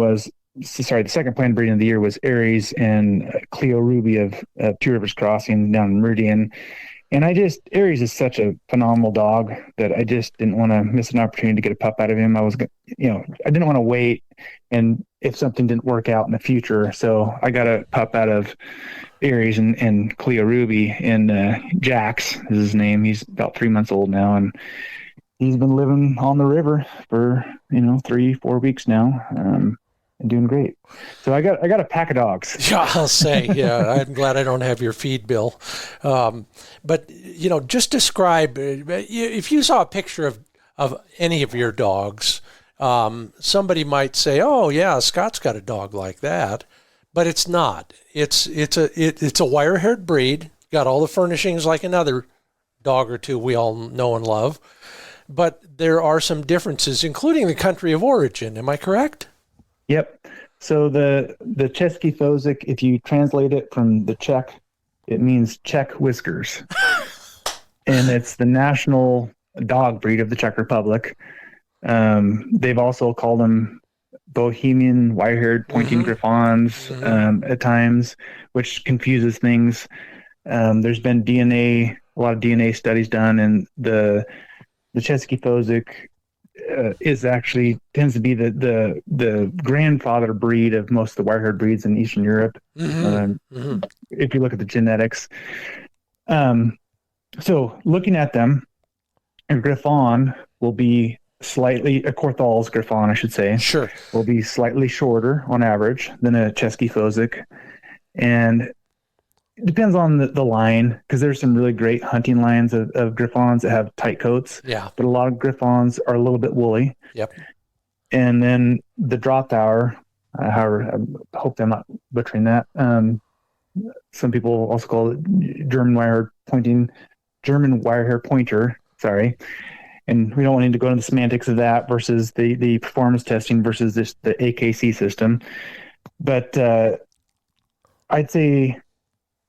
of the year was Aries and Cleo Ruby of Two Rivers Crossing down in Meridian. And Aries is such a phenomenal dog that I just didn't want to miss an opportunity to get a pup out of him. I didn't want to wait, and if something didn't work out in the future. So I got a pup out of Aries and Cleo Ruby, and Jax is his name. He's about 3 months old now, and he's been living on the river for 3-4 weeks now, and doing great. So I got a pack of dogs. Yeah, I'll say. Yeah, I'm glad I don't have your feed bill. But just describe, if you saw a picture of any of your dogs, somebody might say, "Oh yeah, Scott's got a dog like that," but it's not. It's a wire-haired breed. Got all the furnishings like another dog or two we all know and love. But there are some differences, including the country of origin. Am I correct? Yep. So the Cesky Fousek, if you translate it from the Czech, it means Czech whiskers. And it's the national dog breed of the Czech Republic. They've also called them Bohemian wire-haired pointing Griffons at times, which confuses things. There's been a lot of DNA studies done, and the Cesky Fousek tends to be the grandfather breed of most of the wire-haired breeds in Eastern Europe. If you look at the genetics. So looking at them, a Griffon will be a Corthal's Griffon, I should say. Sure. Will be slightly shorter on average than a Cesky Fousek. And it depends on the line, because there's some really great hunting lines of Griffons that have tight coats. Yeah. But a lot of Griffons are a little bit woolly. Yep. And then the Drothauer, however, I hope I'm not butchering that. Some people also call it German wire hair pointer. Sorry. And we don't need to go into the semantics of that versus the performance testing versus the AKC system. But I'd say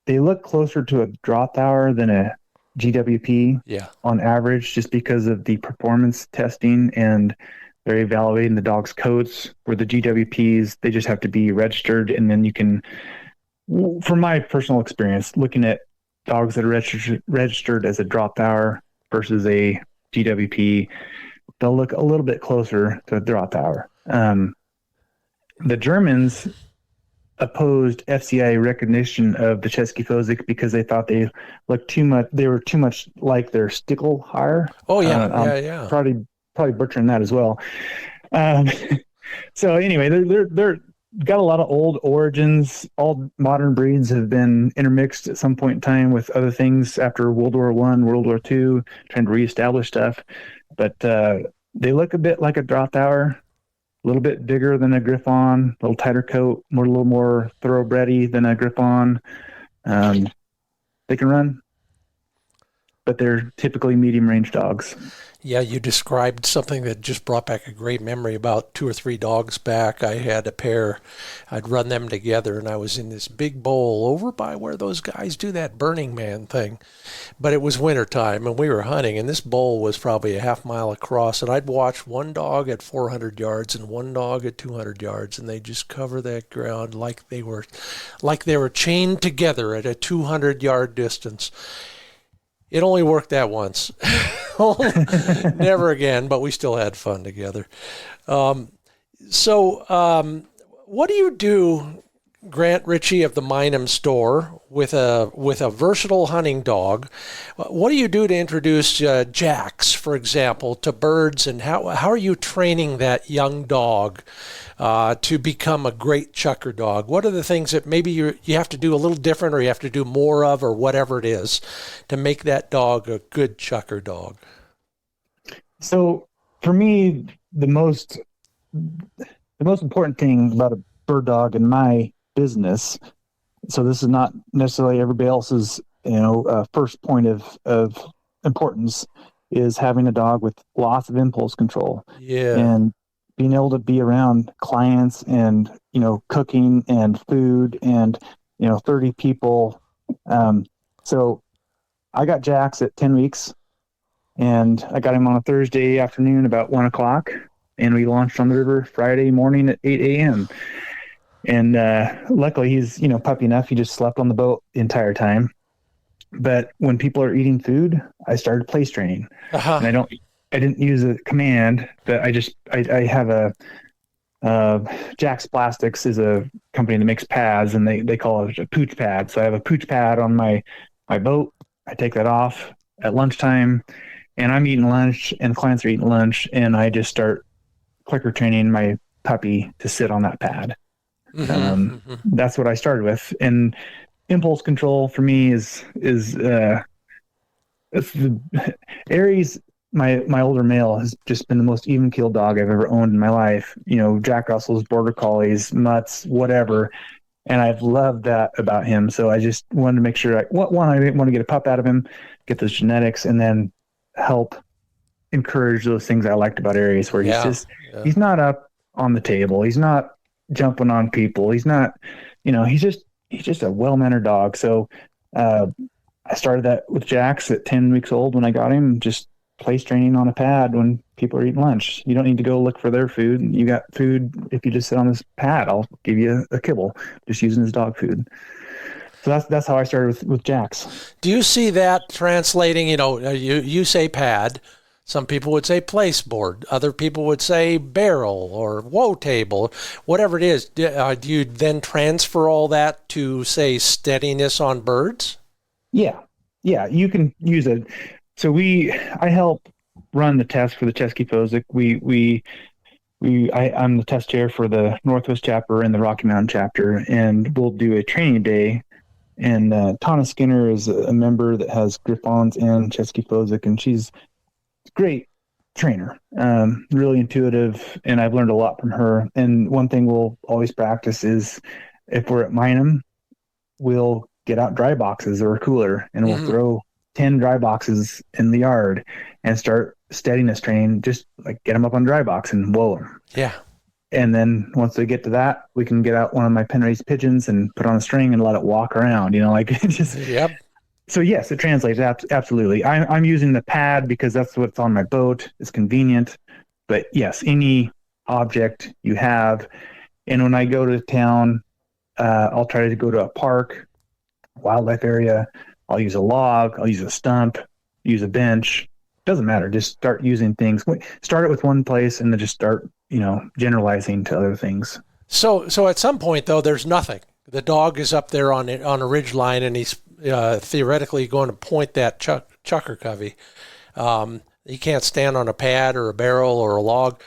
they look closer to a Drothauer than a GWP on average, just because of the performance testing, and they're evaluating the dog's coats. Where the GWPs, they just have to be registered, and then you can, from my personal experience, looking at dogs that are registered as a Drothauer versus a GWP, they'll look a little bit closer to a Drothauer. The Germans opposed FCI recognition of the Cesky Fousek because they thought they looked too much like their Stickelhaar. Oh yeah, probably butchering that as well. So anyway, they're got a lot of old origins. All modern breeds have been intermixed at some point in time with other things after World War I, World War II, trying to reestablish stuff. But they look a bit like a Drothauer. A little bit bigger than a Griffon, a little tighter coat, a little more thoroughbredy than a Griffon. They can run, but they're typically medium-range dogs. Yeah, you described something that just brought back a great memory. About 2 or 3 dogs back, I had a pair. I'd run them together, and I was in this big bowl over by where those guys do that Burning Man thing. But it was wintertime, and we were hunting, and this bowl was probably a half mile across, and I'd watch one dog at 400 yards and one dog at 200 yards, and they just cover that ground like they were chained together at a 200-yard distance. It only worked that once. Never again, but we still had fun together. So what do you do, Grant Richie of the Mineham store, with a versatile hunting dog? What do you do to introduce Jax, for example, to birds, and how are you training that young dog to become a great chucker dog? What are the things that maybe you have to do a little different, or you have to do more of, or whatever it is, to make that dog a good chucker dog? So for me, the most important thing about a bird dog in my business, so this is not necessarily everybody else's, first point of importance, is having a dog with lots of impulse control. Yeah. And being able to be around clients and, cooking and food and, 30 people. So I got Jax at 10 weeks, and I got him on a Thursday afternoon about 1 o'clock, and we launched on the river Friday morning at 8 a.m. And luckily he's, puppy enough. He just slept on the boat the entire time. But when people are eating food, I started place training. Uh-huh. And I didn't use a command, but I have a Jax Plastics is a company that makes pads, and they call it a pooch pad. So I have a pooch pad on my boat. I take that off at lunchtime, and I'm eating lunch, and clients are eating lunch, and I just start clicker training my puppy to sit on that pad. That's what I started with. And impulse control for me is Aries. My older male has just been the most even-keeled dog I've ever owned in my life. Jack Russells, Border Collies, Mutts, whatever. And I've loved that about him. So I just wanted to make sure I want to get a pup out of him, get those genetics, and then help encourage those things I liked about Aries, where he's not up on the table. He's not jumping on people. He's not, he's just a well-mannered dog. So I started that with Jax at 10 weeks old when I got him, just place training on a pad when people are eating lunch. You don't need to go look for their food. You got food. If you just sit on this pad, I'll give you a kibble, just using his dog food. So that's how I started with Jax. Do you see that translating? You say pad. Some people would say place board. Other people would say barrel or woe table, whatever it is. Do you then transfer all that to, say, steadiness on birds? Yeah. You can use it. So I help run the test for the Cesky Fousek. I'm the test chair for the Northwest chapter and the Rocky Mountain chapter, and we'll do a training day. And Tana Skinner is a member that has Griffons and Cesky Fousek, and she's a great trainer, really intuitive, and I've learned a lot from her. And one thing we'll always practice is, if we're at Mineham, we'll get out dry boxes or a cooler, and we'll throw 10 dry boxes in the yard and start steadiness training, just like get them up on dry box and whoa them. Yeah. And then once we get to that, we can get out one of my pen raised pigeons and put on a string and let it walk around, Yep. So yes, it translates. Absolutely. I'm using the pad because that's what's on my boat. It's convenient, but yes, any object you have. And when I go to town, I'll try to go to a park, wildlife area. I'll use a log, I'll use a stump, use a bench. Doesn't matter. Just start using things. Start it with one place and then just start, generalizing to other things. So at some point, though, there's nothing. The dog is up there on a ridge line, and he's theoretically going to point that chukar covey. He can't stand on a pad or a barrel or a log.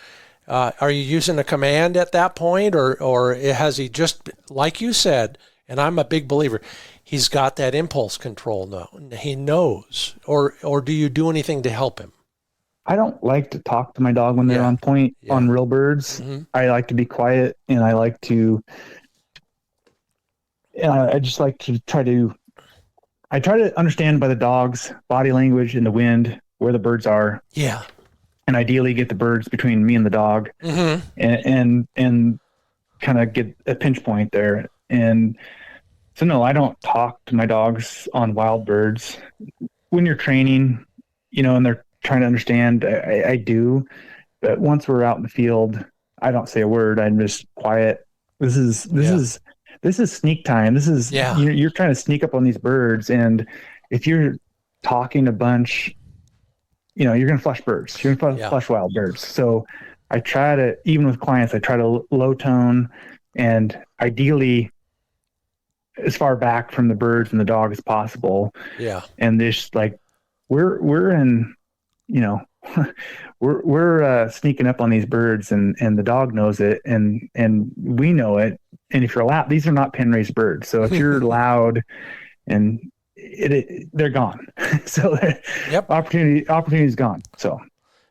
Are you using a command at that point, or has he just, like you said, and I'm a big believer, he's got that impulse control now. He knows. Or do you do anything to help him? I don't like to talk to my dog when they're on point on real birds. I like to be quiet, and I like to. I just like to try to understand by the dog's body language and the wind where the birds are. Yeah. And ideally get the birds between me and the dog, and kind of get a pinch point there. And so no, I don't talk to my dogs on wild birds. When you're training, and they're trying to understand, I do. But once we're out in the field, I don't say a word. I'm just quiet. This is sneak time. This is you're trying to sneak up on these birds, and if you're talking a bunch, you're going to flush birds. You're going to flush wild birds. So I try to, even with clients, I try to low tone and ideally as far back from the birds and the dog as possible. Yeah. And this, like, we're in, we're sneaking up on these birds, and the dog knows it, and we know it. And if you're loud, these are not pen raised birds. So if you're loud, and they're gone. So opportunity's gone. So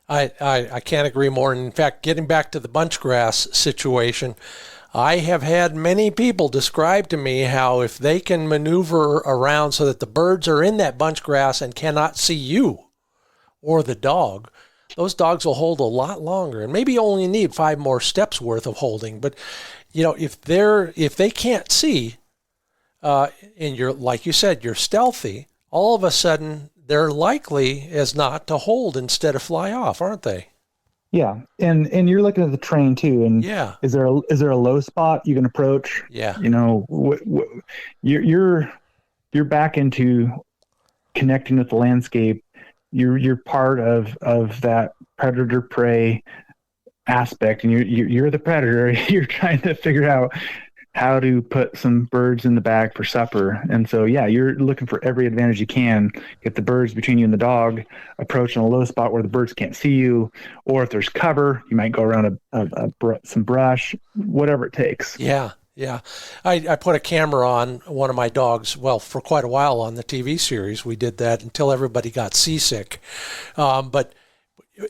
I can't agree more. And in fact, getting back to the bunchgrass situation, I have had many people describe to me how if they can maneuver around so that the birds are in that bunchgrass and cannot see you or the dog, those dogs will hold a lot longer and maybe only need 5 more steps worth of holding. But if they can't see, and you're, like you said, you're stealthy, all of a sudden they're likely as not to hold instead of fly off, aren't they? Yeah, and you're looking at the terrain too. And Yeah. is there a low spot you can approach? Yeah. You're back into connecting with the landscape. You're part of that predator prey aspect, and you're the predator. You're trying to figure out how to put some birds in the bag for supper. And so, yeah, you're looking for every advantage you can. Get the birds between you and the dog, approach in a low spot where the birds can't see you, or if there's cover, you might go around some brush, whatever it takes. Yeah. Yeah. I put a camera on one of my dogs, well, for quite a while on the TV series. We did that until everybody got seasick. But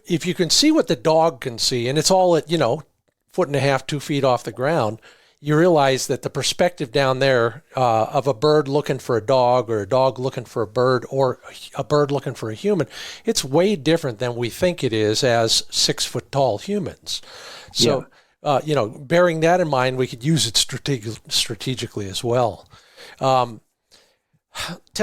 if you can see what the dog can see, and it's all at, 1.5 to 2 feet off the ground, you realize that the perspective down there of a bird looking for a dog, or a dog looking for a bird, or a bird looking for a human, it's way different than we think it is as 6 foot tall humans. So, bearing that in mind, we could use it strategically as well. Tell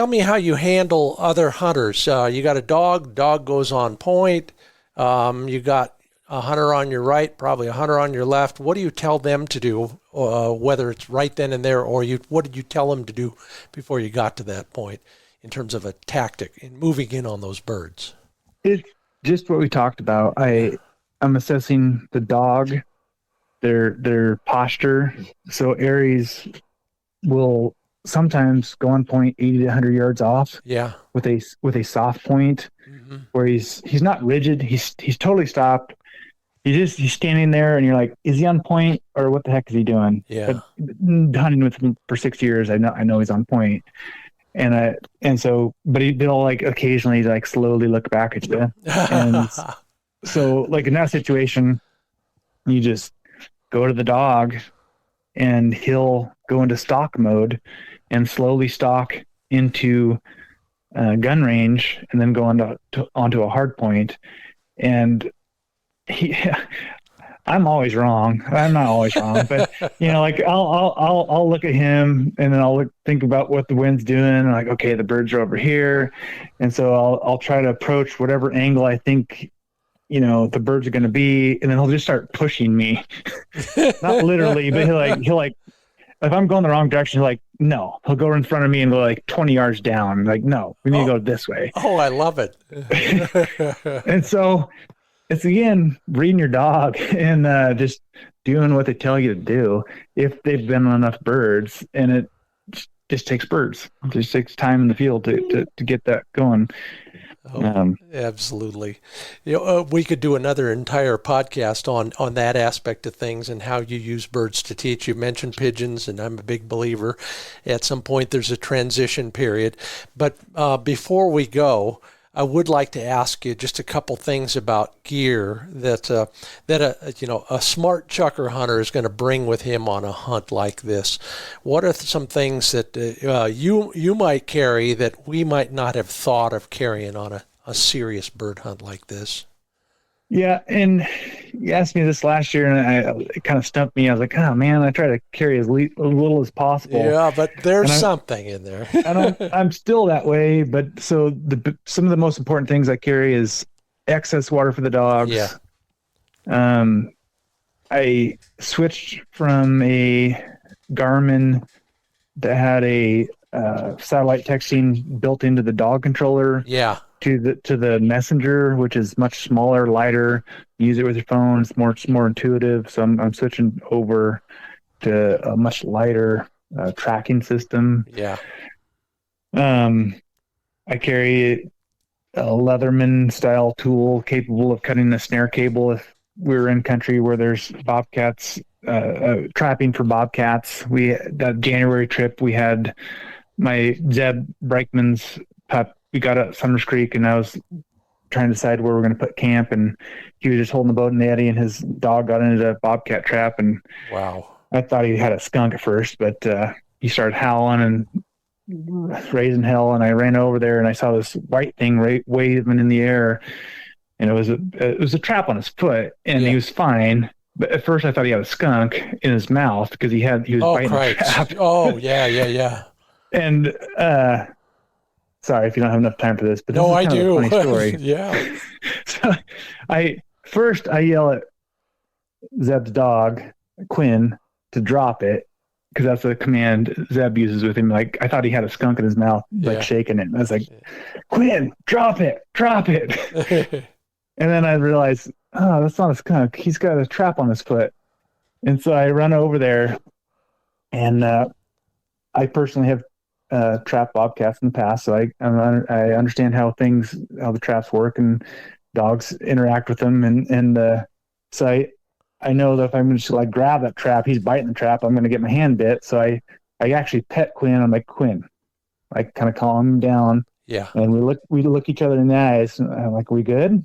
me how you handle other hunters. You got a dog goes on point. You got a hunter on your right, probably a hunter on your left. What do you tell them to do, whether it's right then and there, or what did you tell them to do before you got to that point in terms of a tactic in moving in on those birds? It's just what we talked about. I'm assessing the dog, their posture. So Aries will sometimes go on point 80 to 100 yards off. Yeah. With a soft point, mm-hmm. where he's not rigid. He's totally stopped. He's standing there, and you're like, is he on point, or what the heck is he doing? Yeah. But hunting with him for 6 years, I know he's on point. But he'll like occasionally like slowly look back at you. And so like in that situation, you just go to the dog, and he'll go into stalk mode and slowly stalk into gun range, and then go onto a hard point. And I'm always wrong. I'm not always wrong, but like I'll look at him, and then I'll think about what the wind's doing. Like, okay, the birds are over here, and so I'll try to approach whatever angle I think the birds are going to be, and then he'll just start pushing me. Not literally, but he'll like if I'm going the wrong direction, no, he'll go in front of me and go like 20 yards down. Like, no, we need to go this way. Oh, I love it. And so it's, again, reading your dog and just doing what they tell you to do if they've been on enough birds. And it just takes birds. It just takes time in the field to get that going. Absolutely. We could do another entire podcast on that aspect of things and how you use birds to teach. You mentioned pigeons, and I'm a big believer. At some point, there's a transition period. But before we go, I would like to ask you just a couple things about gear that a smart chukar hunter is going to bring with him on a hunt like this. What are some things that you might carry that we might not have thought of carrying on a serious bird hunt like this? Yeah, and you asked me this last year, and it kind of stumped me. I was like, oh, man, I try to carry as little as possible. Yeah, but there's something in there. And I'm still that way, but so some of the most important things I carry is excess water for the dogs. Yeah. I switched from a Garmin that had a satellite texting built into the dog controller. Yeah. To the Messenger, which is much smaller, lighter. Use it with your phone. It's more intuitive. So I'm switching over to a much lighter tracking system. Yeah. I carry a Leatherman style tool capable of cutting the snare cable if we're in country where there's bobcats, trapping for bobcats. That January trip, we had my Zeb Breichman's pup. We got at Summers Creek, and I was trying to decide where we're going to put camp, and he was just holding the boat in the eddy, and his dog got into a bobcat trap, and Wow. I thought he had a skunk at first, but he started howling and raising hell, and I ran over there and I saw this white thing waving in the air, and it was a trap on his foot, and he was fine. But at first I thought he had a skunk in his mouth because he was biting the trap. Oh, yeah. And sorry if you don't have enough time for this, but this No, is I kind do. of a funny story. Yeah. So I yell at Zeb's dog, Quinn, to drop it, because that's the command Zeb uses with him. Like, I thought he had a skunk in his mouth, like shaking it. I was like, Quinn, drop it. And then I realized, oh, that's not a skunk. He's got a trap on his foot. And so I run over there, and I personally have trapped bobcats in the past, so I understand how the traps work and dogs interact with them, and so I know that if I'm just like grab that trap, he's biting the trap, I'm going to get my hand bit. So I actually pet Quinn. I'm like, Quinn, I kind of calm him down. Yeah. And we look each other in the eyes. And I'm like, are we good?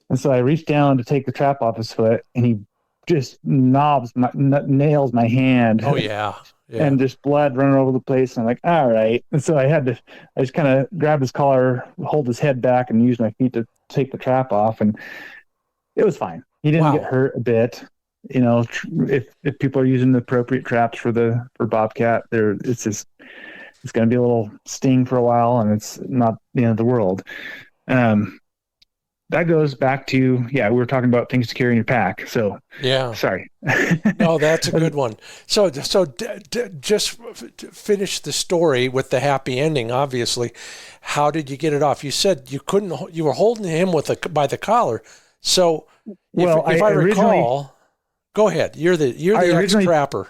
And so I reach down to take the trap off his foot, and he just nails my hand. Oh yeah. And just blood running over the place. And I'm like, all right. And so I just kind of grab his collar, hold his head back, and use my feet to take the trap off. And it was fine. He didn't get hurt a bit. You know, if people are using the appropriate traps for bobcat, it's going to be a little sting for a while, and it's not the end of the world. That goes back to, we were talking about things to carry in your pack. So sorry. No, that's a good one. So just finish the story with the happy ending. Obviously, how did you get it off? You said you were holding him by the collar. So if I recall, go ahead. You're the ex-trapper.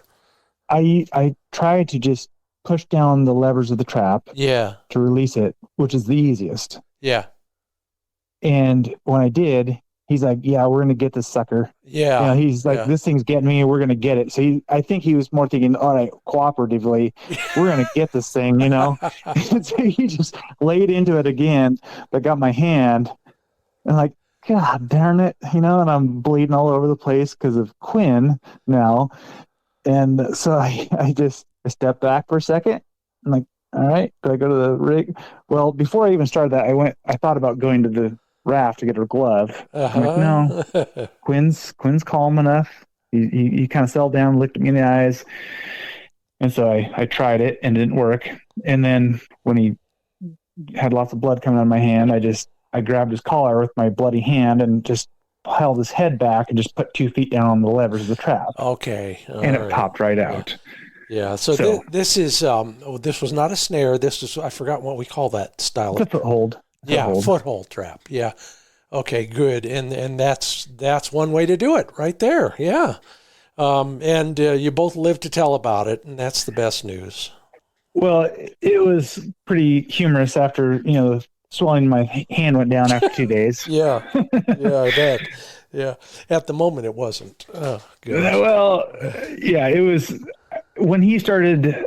I tried to just push down the levers of the trap. Yeah. To release it, which is the easiest. Yeah. And when I did, he's like, "Yeah, we're gonna get this sucker." Yeah. You know, he's like, "This thing's getting me. We're gonna get it." So I think he was more thinking, "All right, cooperatively, we're gonna get this thing." You know. And so he just laid into it again, but got my hand, and like, God darn it, you know, and I'm bleeding all over the place because of Quinn now. And so I stepped back for a second. I'm like, all right, do I go to the rig? Well, before I even started that, I thought about going to the raft to get her glove. I'm like, no, Quinn's calm enough. He kind of settled down, looked at me in the eyes. And so I tried it, and it didn't work. And then when he had lots of blood coming out of my hand, I grabbed his collar with my bloody hand and just held his head back and just put 2 feet down on the levers of the trap. Okay. And it popped right out. Yeah. So this is, this was not a snare. This is, I forgot what we call that style. It's a foothold. Foothold trap. Yeah. Okay, good. And that's one way to do it right there. Yeah. And you both live to tell about it, and that's the best news. Well, it was pretty humorous after, swelling my hand went down after 2 days. Yeah, I bet. Yeah, at the moment it wasn't. Oh, good. Well, it was when he started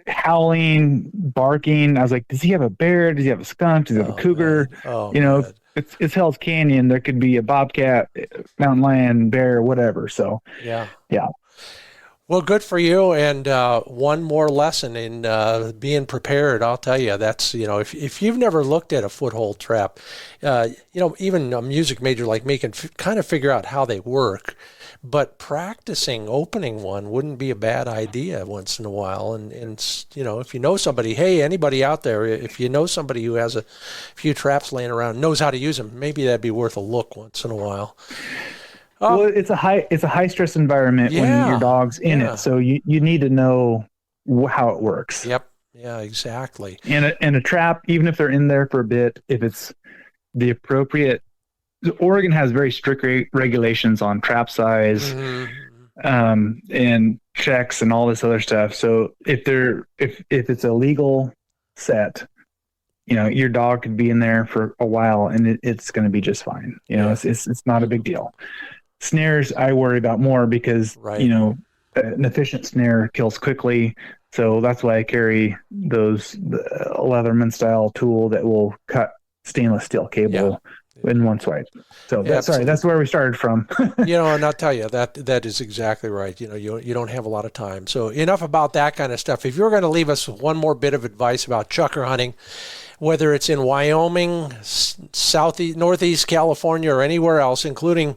howling, barking. I was like, does he have a bear? Does he have a skunk? Does he have a cougar? Man. It's Hell's Canyon. There could be a bobcat, mountain lion, bear, whatever. So yeah. Well, good for you. And one more lesson in being prepared. I'll tell you, that's, if you've never looked at a foothold trap, even a music major like me can kind of figure out how they work. But practicing opening one wouldn't be a bad idea once in a while. And if you know somebody, hey, anybody out there, if you know somebody who has a few traps laying around, knows how to use them, maybe that'd be worth a look once in a while. Well, it's a high stress environment when your dog's in it, so you need to know how it works. Yep. Yeah, exactly. And a trap, even if they're in there for a bit, if it's the appropriate, Oregon has very strict regulations on trap size, and checks and all this other stuff. So if it's a legal set, your dog could be in there for a while and it's going to be just fine. It's not a big deal. Snares I worry about more because an efficient snare kills quickly, so that's why I carry the Leatherman style tool that will cut stainless steel cable in one swipe. So that's where we started from. And I'll tell you that is exactly right. You don't have a lot of time. So enough about that kind of stuff. If you're going to leave us one more bit of advice about chukar hunting, whether it's in Wyoming, southeast, northeast California, or anywhere else, including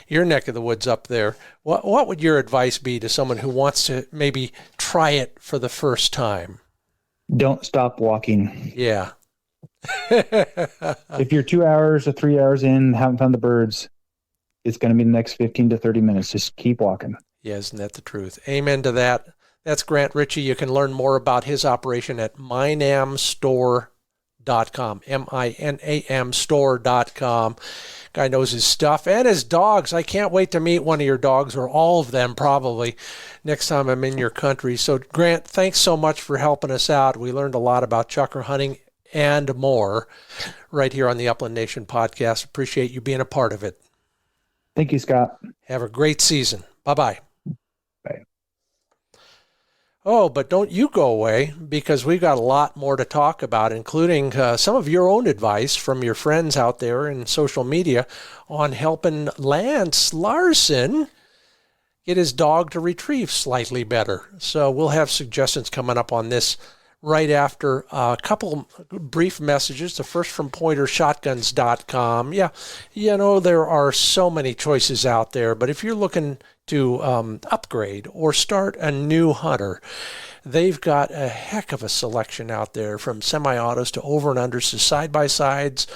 your neck of the woods up there, what would your advice be to someone who wants to maybe try it for the first time? Don't stop walking. Yeah. If you're 2 hours or 3 hours in, haven't found the birds, it's going to be the next 15 to 30 minutes. Just keep walking. Yeah, isn't that the truth? Amen to that. That's Grant Richie. You can learn more about his operation at minamstore.com. MINAM store.com. Guy knows his stuff and his dogs. I can't wait to meet one of your dogs, or all of them probably, next time I'm in your country. So, Grant, thanks so much for helping us out. We learned a lot about chukar hunting and more right here on the Upland Nation podcast. Appreciate you being a part of it. Thank you, Scott. Have a great season. Bye-bye. Bye. Oh, but don't you go away, because we've got a lot more to talk about, including some of your own advice from your friends out there in social media on helping Lance Larson get his dog to retrieve slightly better. So we'll have suggestions coming up on this right after a couple brief messages. The first from pointershotguns.com. Yeah, there are so many choices out there, but if you're looking to upgrade or start a new hunter, they've got a heck of a selection out there, from semi-autos to over and unders to side-by-sides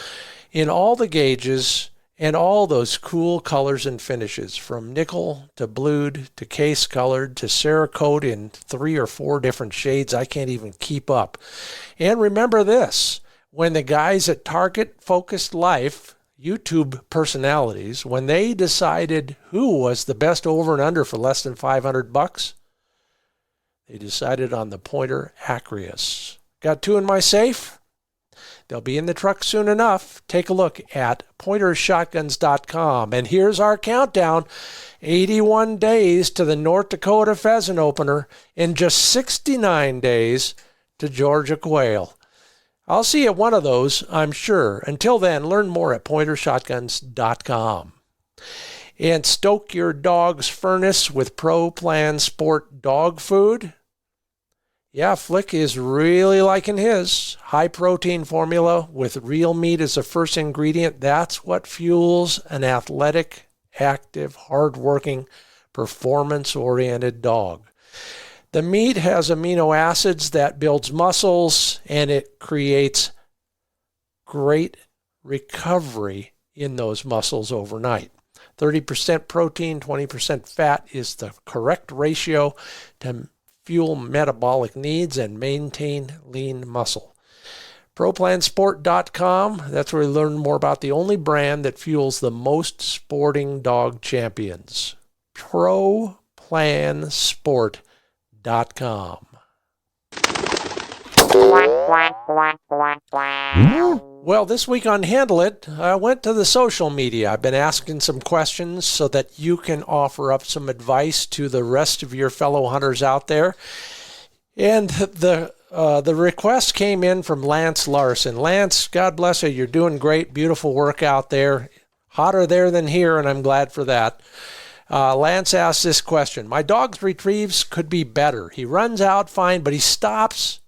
in all the gauges and all those cool colors and finishes, from nickel to blued to case colored to Cerakote in 3 or 4 different shades. I can't even keep up. And remember this, when the guys at Target Focused Life, YouTube personalities, when they decided who was the best over and under for less than $500, they decided on the Pointer Acreus. Got 2 in my safe? They'll be in the truck soon enough. Take a look at pointershotguns.com. And here's our countdown. 81 days to the North Dakota pheasant opener, and just 69 days to Georgia quail. I'll see you at one of those, I'm sure. Until then, learn more at pointershotguns.com. And stoke your dog's furnace with Pro Plan Sport dog food. Yeah, Flick is really liking his high-protein formula with real meat as the first ingredient. That's what fuels an athletic, active, hard-working, performance-oriented dog. The meat has amino acids that builds muscles, and it creates great recovery in those muscles overnight. 30% protein, 20% fat is the correct ratio to fuel metabolic needs and maintain lean muscle. ProPlansport.com, that's where you learn more about the only brand that fuels the most sporting dog champions. ProPlansport.com. Well, this week on Handle It, I went to the social media. I've been asking some questions so that you can offer up some advice to the rest of your fellow hunters out there. And the request came in from Lance Larson. Lance, God bless you. You're doing great. Beautiful work out there. Hotter there than here, and I'm glad for that. Lance asked this question. My dog's retrieves could be better. He runs out fine, but he stops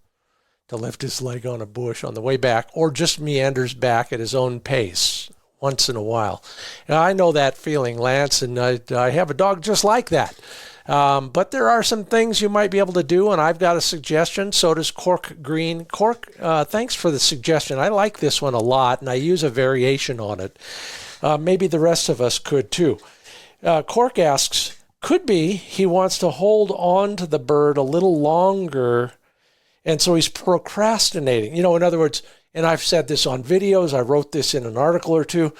to lift his leg on a bush on the way back, or just meanders back at his own pace once in a while. Now, I know that feeling, Lance, and I have a dog just like that. But there are some things you might be able to do, and I've got a suggestion. So does Cork Green. Cork, thanks for the suggestion. I like this one a lot, and I use a variation on it. Maybe the rest of us could too. Cork asks, could be he wants to hold on to the bird a little longer, and so he's procrastinating. In other words, and I've said this on videos, I wrote this in an article or two,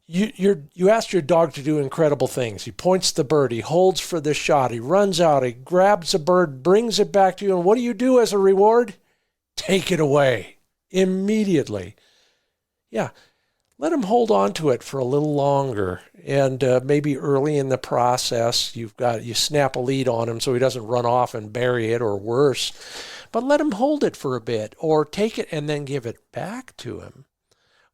you ask your dog to do incredible things. He points the bird, he holds for the shot, he runs out, he grabs the bird, brings it back to you, and what do you do as a reward? Take it away immediately. Yeah, let him hold on to it for a little longer. And maybe early in the process, you snap a lead on him so he doesn't run off and bury it, or worse. But let him hold it for a bit, or take it and then give it back to him.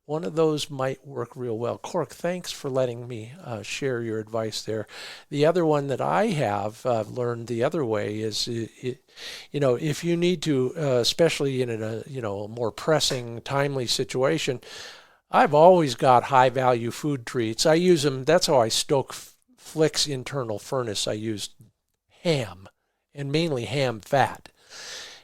One of those might work real well. Cork, thanks for letting me share your advice there. The other one that I have learned the other way is, if you need to, especially in a more pressing, timely situation, I've always got high-value food treats. I use them. That's how I stoke Flick's internal furnace. I use ham, and mainly ham fat.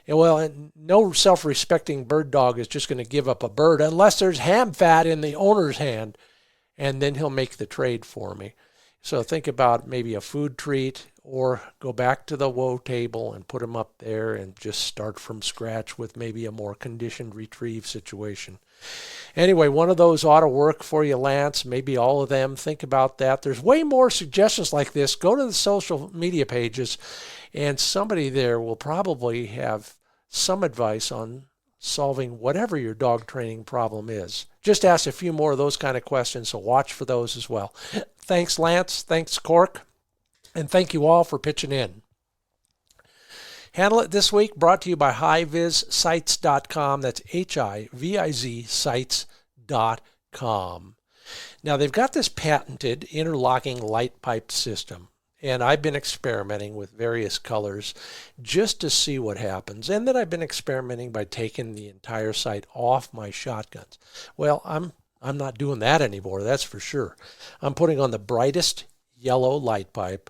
And no self-respecting bird dog is just going to give up a bird unless there's ham fat in the owner's hand, and then he'll make the trade for me. So think about maybe a food treat, or go back to the woe table and put them up there and just start from scratch with maybe a more conditioned retrieve situation. Anyway, one of those ought to work for you, Lance. Maybe all of them. Think about that. There's way more suggestions like this. Go to the social media pages, and somebody there will probably have some advice on solving whatever your dog training problem is. Just ask a few more of those kind of questions, so watch for those as well. Thanks, Lance. Thanks, Cork. And thank you all for pitching in. Handle It this week brought to you by HiVizSites.com. That's HIVIZ sites.com. Now, they've got this patented interlocking light pipe system, and I've been experimenting with various colors just to see what happens. And then I've been experimenting by taking the entire sight off my shotguns. Well, I'm not doing that anymore, that's for sure. I'm putting on the brightest yellow light pipe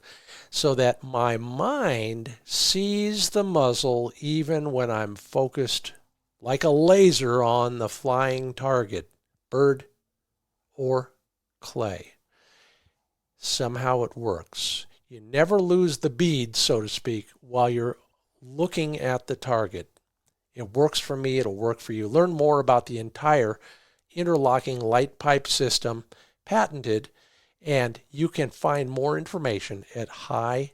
so that my mind sees the muzzle even when I'm focused like a laser on the flying target, bird or clay. Somehow it works. You never lose the bead, so to speak, while you're looking at the target. It works for me, it'll work for you. Learn more about the entire interlocking light pipe system, patented, and you can find more information at HiVizSites.com.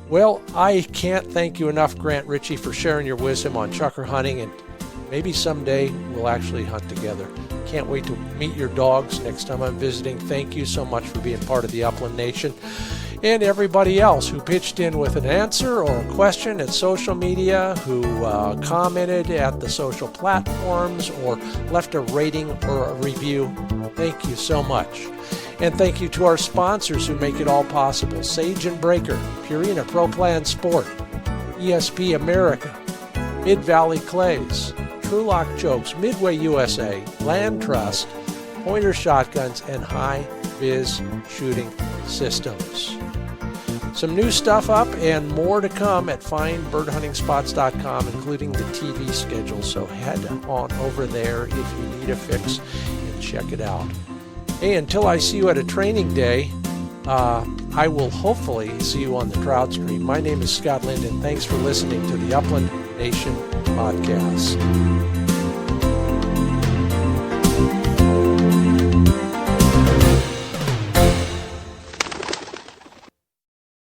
Well, I can't thank you enough, Grant Richie, for sharing your wisdom on chukar hunting, and maybe someday we'll actually hunt together. Can't wait to meet your dogs next time I'm visiting. Thank you so much for being part of the Upland Nation. And everybody else who pitched in with an answer or a question at social media, who commented at the social platforms, or left a rating or a review, thank you so much. And thank you to our sponsors who make it all possible: Sage and Breaker, Purina Pro Plan Sport, ESP America, Mid-Valley Clays, Trulock Chokes, Midway USA, Land Trust, Pointer Shotguns, and High-Viz Shooting Systems. Some new stuff up and more to come at finebirdhuntingspots.com, including the TV schedule, so head on over there if you need a fix and check it out. Hey, until I see you at a training day, I will hopefully see you on the trout stream. My name is Scott Linden. Thanks for listening to the Upland Nation Podcast.